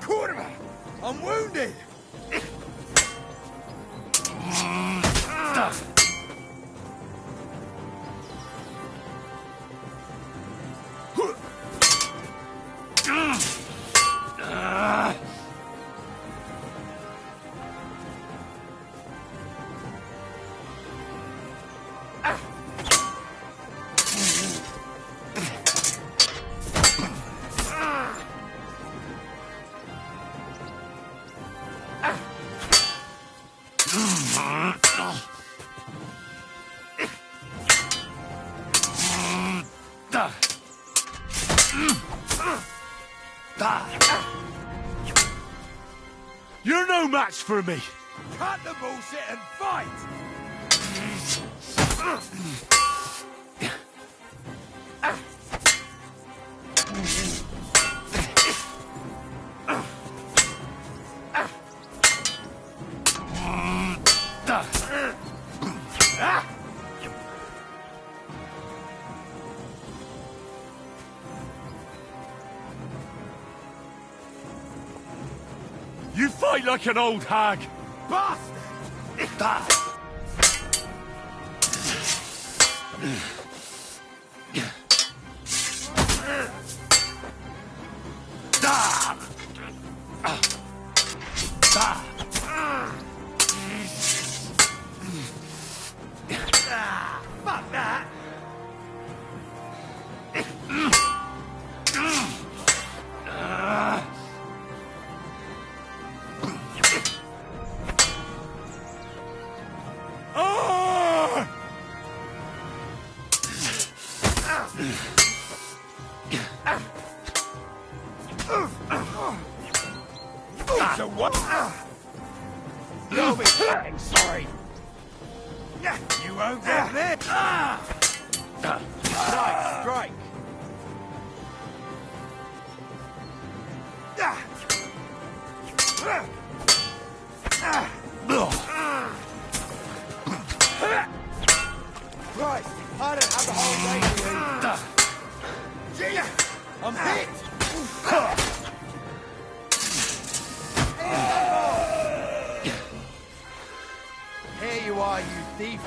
Quarterback! I'm wounded! You're no match for me! Cut the bullshit and fight! You fight like an old hag! Bastard! Fuck that! So what? You'll be fucking sorry. You won't get this. Nice strike. Christ, I don't have the whole day for you. Gee, I'm hit. Here you are, you thief.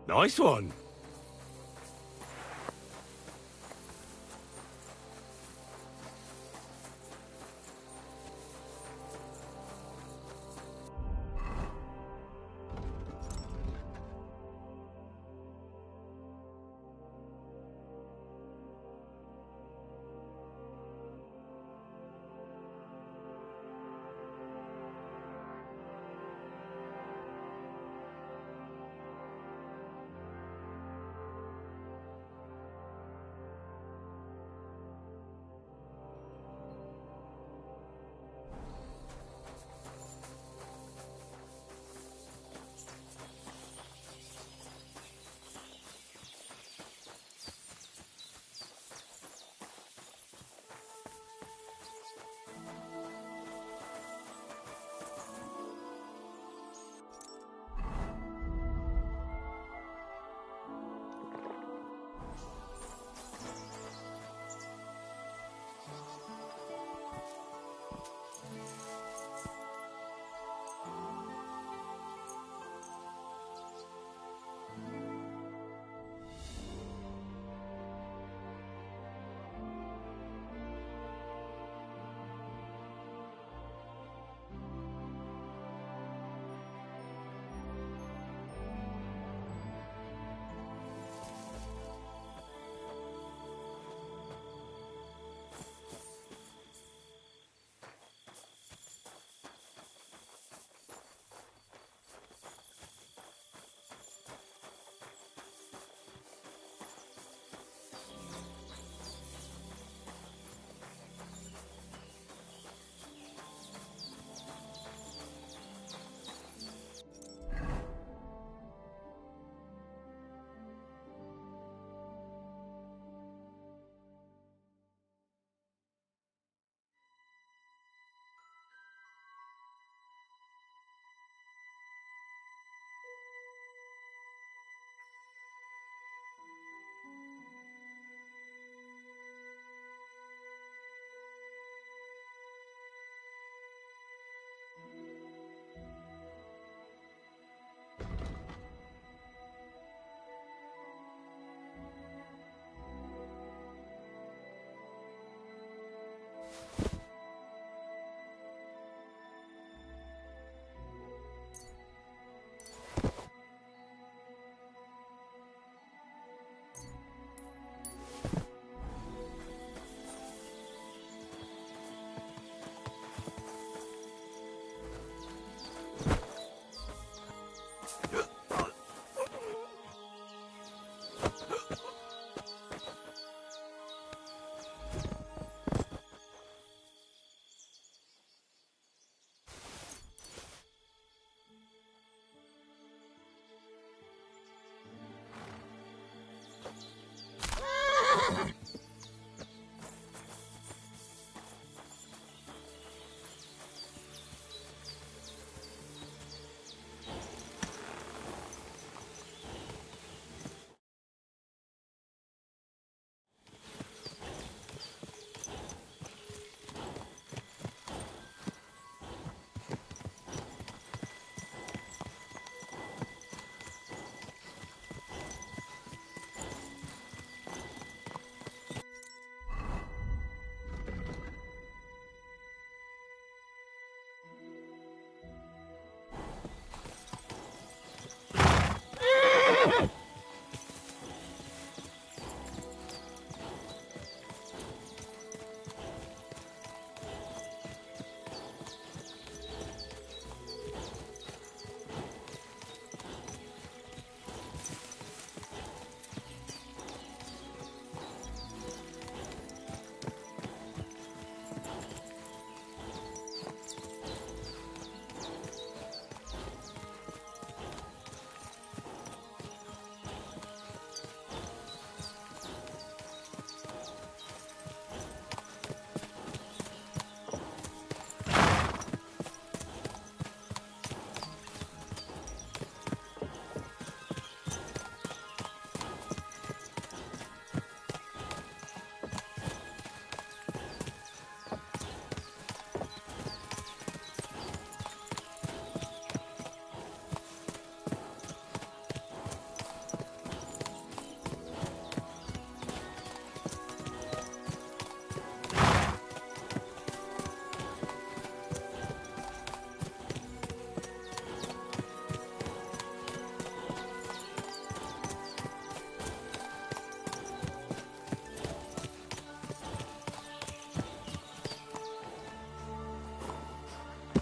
Nice one.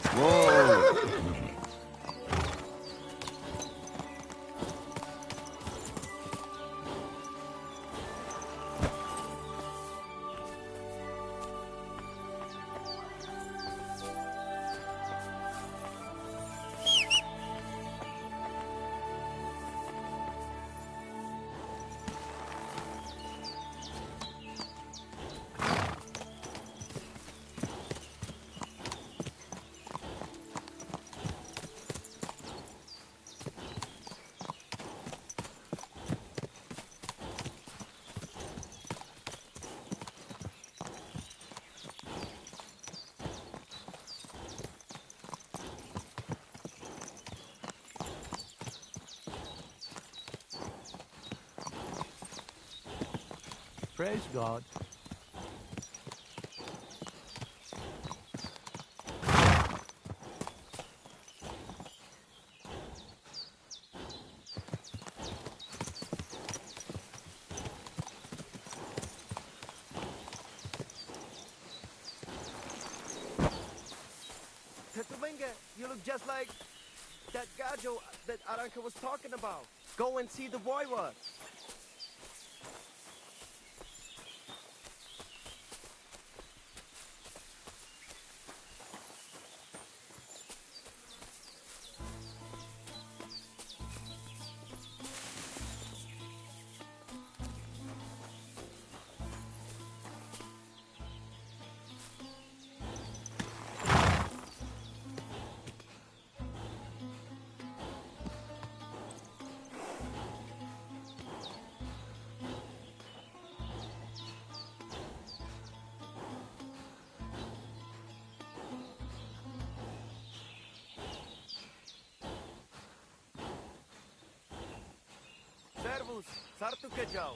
Whoa! Praise God. Tetuvenga, you look just like that Gajo that Aranka was talking about. Go and see the boy was. Servus, sartu kejau.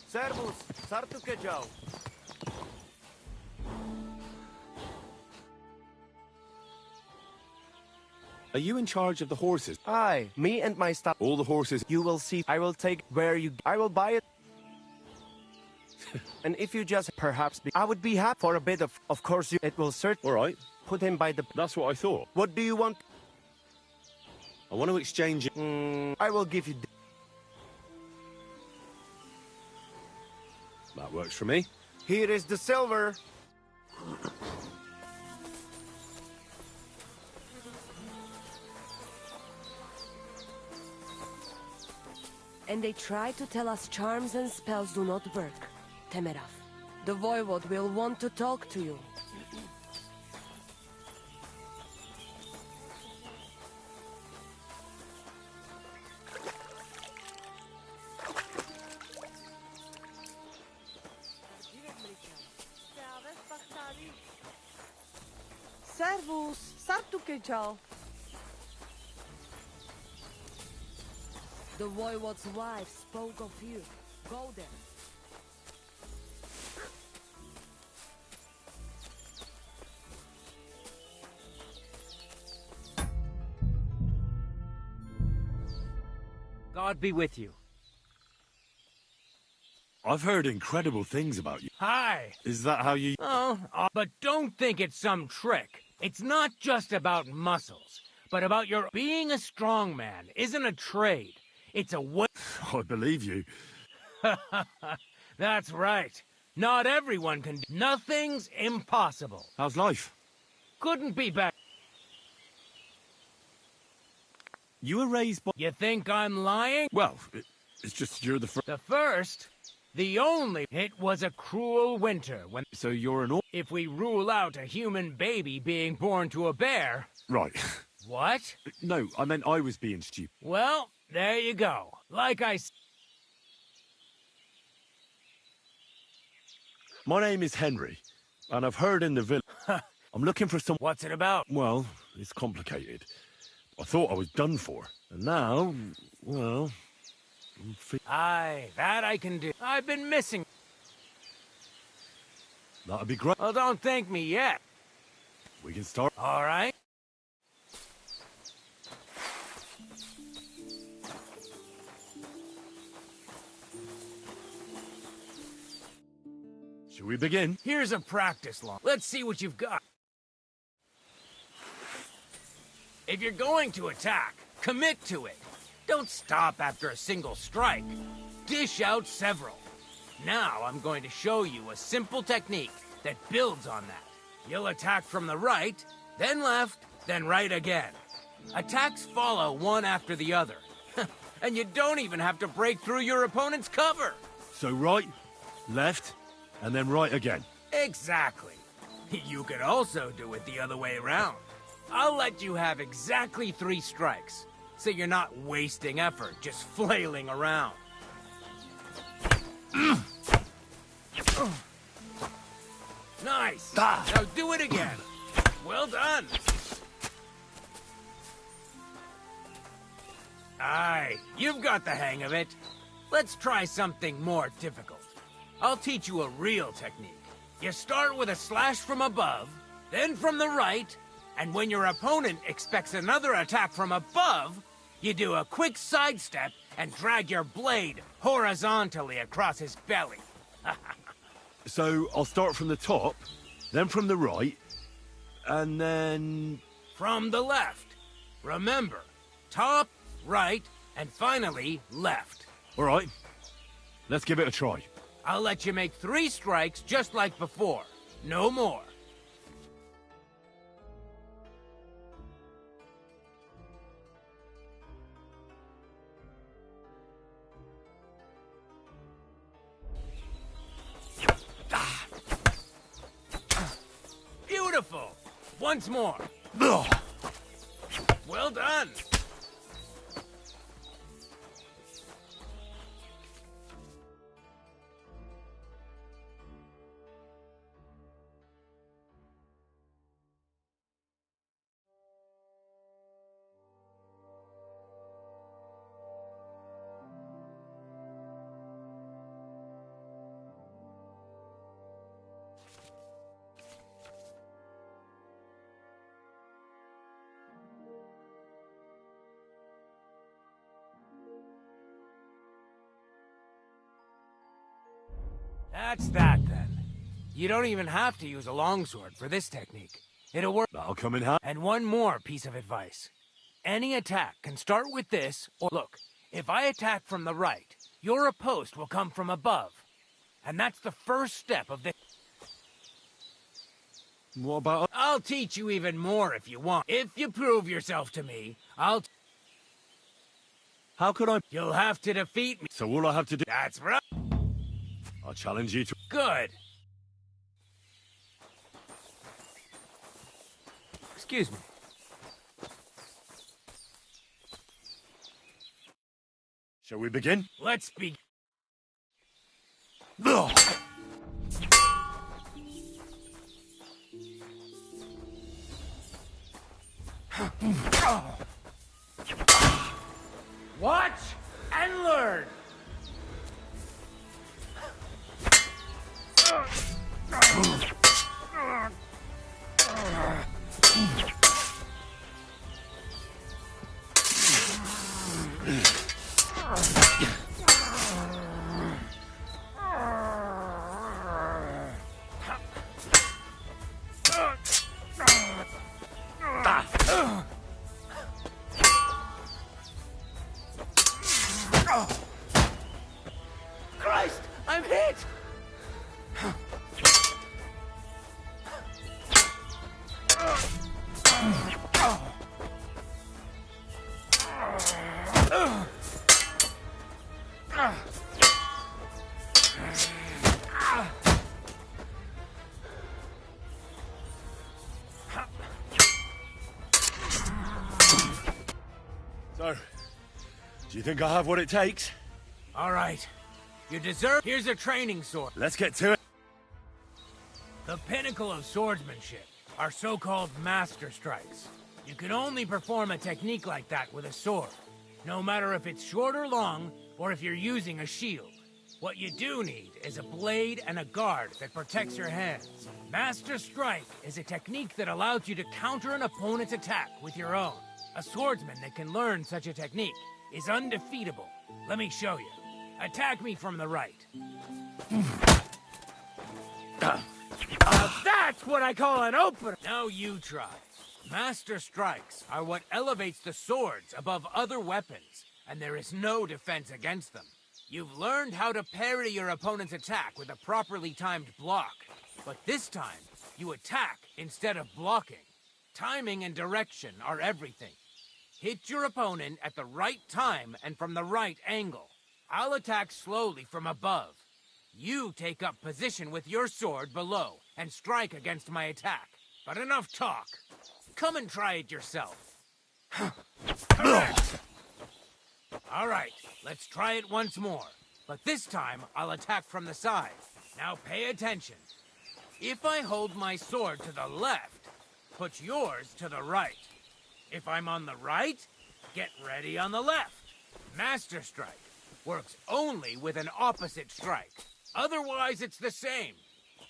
Servus, sartu kejau. Are you in charge of the horses? Aye, me and my staff. All the horses? You will see. I will take where you. I will buy it. And if you just perhaps I would be happy for a bit of course it will certainly. All right. Put him by the... That's what I thought. What do you want? I want to exchange it. I will give you... That works for me. Here is the silver. And they try to tell us charms and spells do not work. Temeraf, the Voivod will want to talk to you. Servus, Sartukecal. The Voivod's wife spoke of you. Go there. God be with you. I've heard incredible things about you. Hi. Is that how you... Oh, but don't think it's some trick. It's not just about muscles, but about your being a strong man isn't a trade. It's a way. I believe you. That's right. Not everyone can. Nothing's impossible. How's life? Couldn't be better. You were raised by... You think I'm lying? Well, it's just you're the first... The first? The only... It was a cruel winter when... So you're an... If we rule out a human baby being born to a bear... Right. What? No, I meant I was being stupid. Well, there you go. Like I said... My name is Henry, and I've heard in the village... I'm looking for some... What's it about? Well, it's complicated. I thought I was done for. And now, well... Aye, that I can do. I've been missing. That'd be great. Well, don't thank me yet. We can start. All right. Should we begin? Here's a practice log. Let's see what you've got. If you're going to attack, commit to it. Don't stop after a single strike. Dish out several. Now I'm going to show you a simple technique that builds on that. You'll attack from the right, then left, then right again. Attacks follow one after the other. And you don't even have to break through your opponent's cover. So right, left, and then right again. Exactly. You could also do it the other way around. I'll let you have exactly 3 strikes, so you're not wasting effort just flailing around. Nice! Now do it again! Well done! Aye, you've got the hang of it. Let's try something more difficult. I'll teach you a real technique. You start with a slash from above, then from the right, and when your opponent expects another attack from above, you do a quick sidestep and drag your blade horizontally across his belly. So I'll start from the top, then from the right, and then... From the left. Remember, top, right, and finally, left. All right. Let's give it a try. I'll let you make 3 strikes just like before. No more. Beautiful! Once more. Well done! That's that, then. You don't even have to use a longsword for this technique. It'll work. That'll come in handy. And one more piece of advice. Any attack can start with this, or look, if I attack from the right, your riposte will come from above. And that's the first step of this. What about... I'll teach you even more if you want. If you prove yourself to me, How could I... You'll have to defeat me. So all I have to do... That's right. I'll challenge you to... Good. Excuse me. Shall we begin? Let's begin. Watch and learn. Christ, I'm hit! So, do you think I have what it takes? All right. You deserve... Here's a training sword. Let's get to it. The pinnacle of swordsmanship are so-called master strikes. You can only perform a technique like that with a sword, no matter if it's short or long, or if you're using a shield. What you do need is a blade and a guard that protects your hands. Master strike is a technique that allows you to counter an opponent's attack with your own. A swordsman that can learn such a technique is undefeatable. Let me show you. Attack me from the right. That's what I call an opener! Now you try. Master strikes are what elevates the swords above other weapons, and there is no defense against them. You've learned how to parry your opponent's attack with a properly timed block, but this time, you attack instead of blocking. Timing and direction are everything. Hit your opponent at the right time and from the right angle. I'll attack slowly from above. You take up position with your sword below and strike against my attack. But enough talk. Come and try it yourself. Correct. All right, let's try it once more. But this time, I'll attack from the side. Now pay attention. If I hold my sword to the left, put yours to the right. If I'm on the right, get ready on the left. Master strike works only with an opposite strike. Otherwise, it's the same.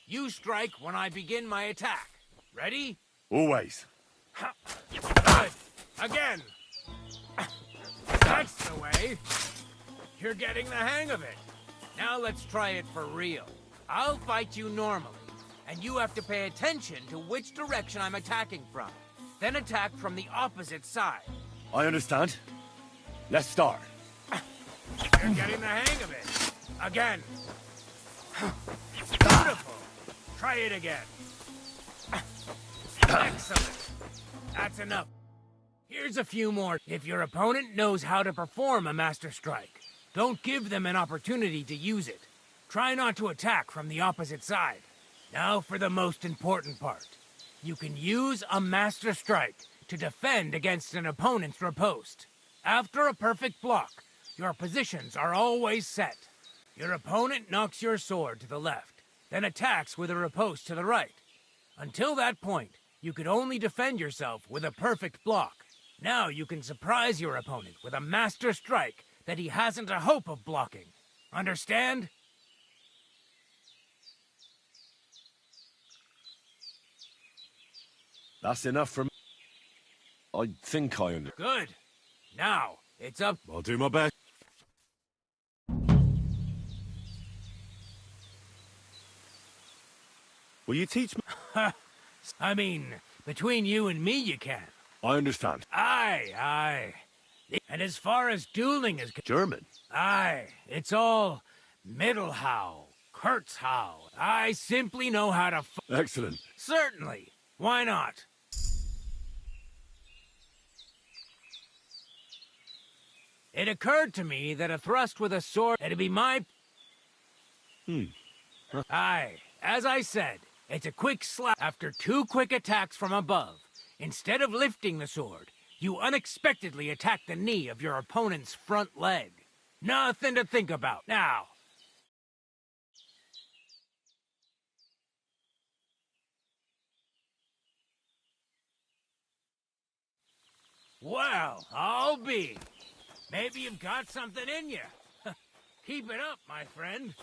You strike when I begin my attack. Ready? Always. Good. Again. That's the way. You're getting the hang of it. Now let's try it for real. I'll fight you normally, and you have to pay attention to which direction I'm attacking from. Then attack from the opposite side. I understand. Let's start. You're getting the hang of it. Again. Beautiful. Try it again. Excellent. That's enough. Here's a few more. If your opponent knows how to perform a master strike, don't give them an opportunity to use it. Try not to attack from the opposite side. Now for the most important part. You can use a master strike to defend against an opponent's riposte. After a perfect block, your positions are always set. Your opponent knocks your sword to the left, then attacks with a riposte to the right. Until that point, you could only defend yourself with a perfect block. Now you can surprise your opponent with a master strike that he hasn't a hope of blocking. Understand? That's enough from... I think I understand. Good. Now, it's up... I'll do my best. Will you teach me? I mean, between you and me, you can. I understand. Aye, aye. And as far as dueling is German? Aye, it's all Mittelhau, Kurzhau. I simply know how to Excellent. Certainly. Why not? It occurred to me that a thrust with a sword, it'd be my... Aye, as I said, it's a quick slap after 2 quick attacks from above. Instead of lifting the sword, you unexpectedly attack the knee of your opponent's front leg. Nothing to think about. Now, well, I'll be. Maybe you've got something in you. Keep it up, my friend.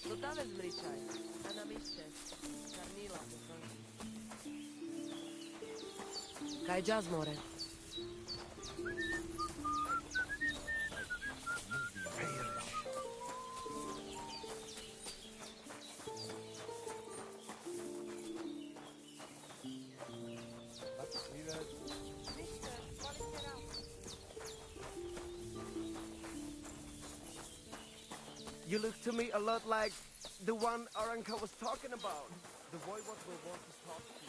Dodałeś zmryczaj, a na mieście Karnila. Kaj jazz more. You look to me a lot like the one Aranka was talking about. The voivod will want to talk to you.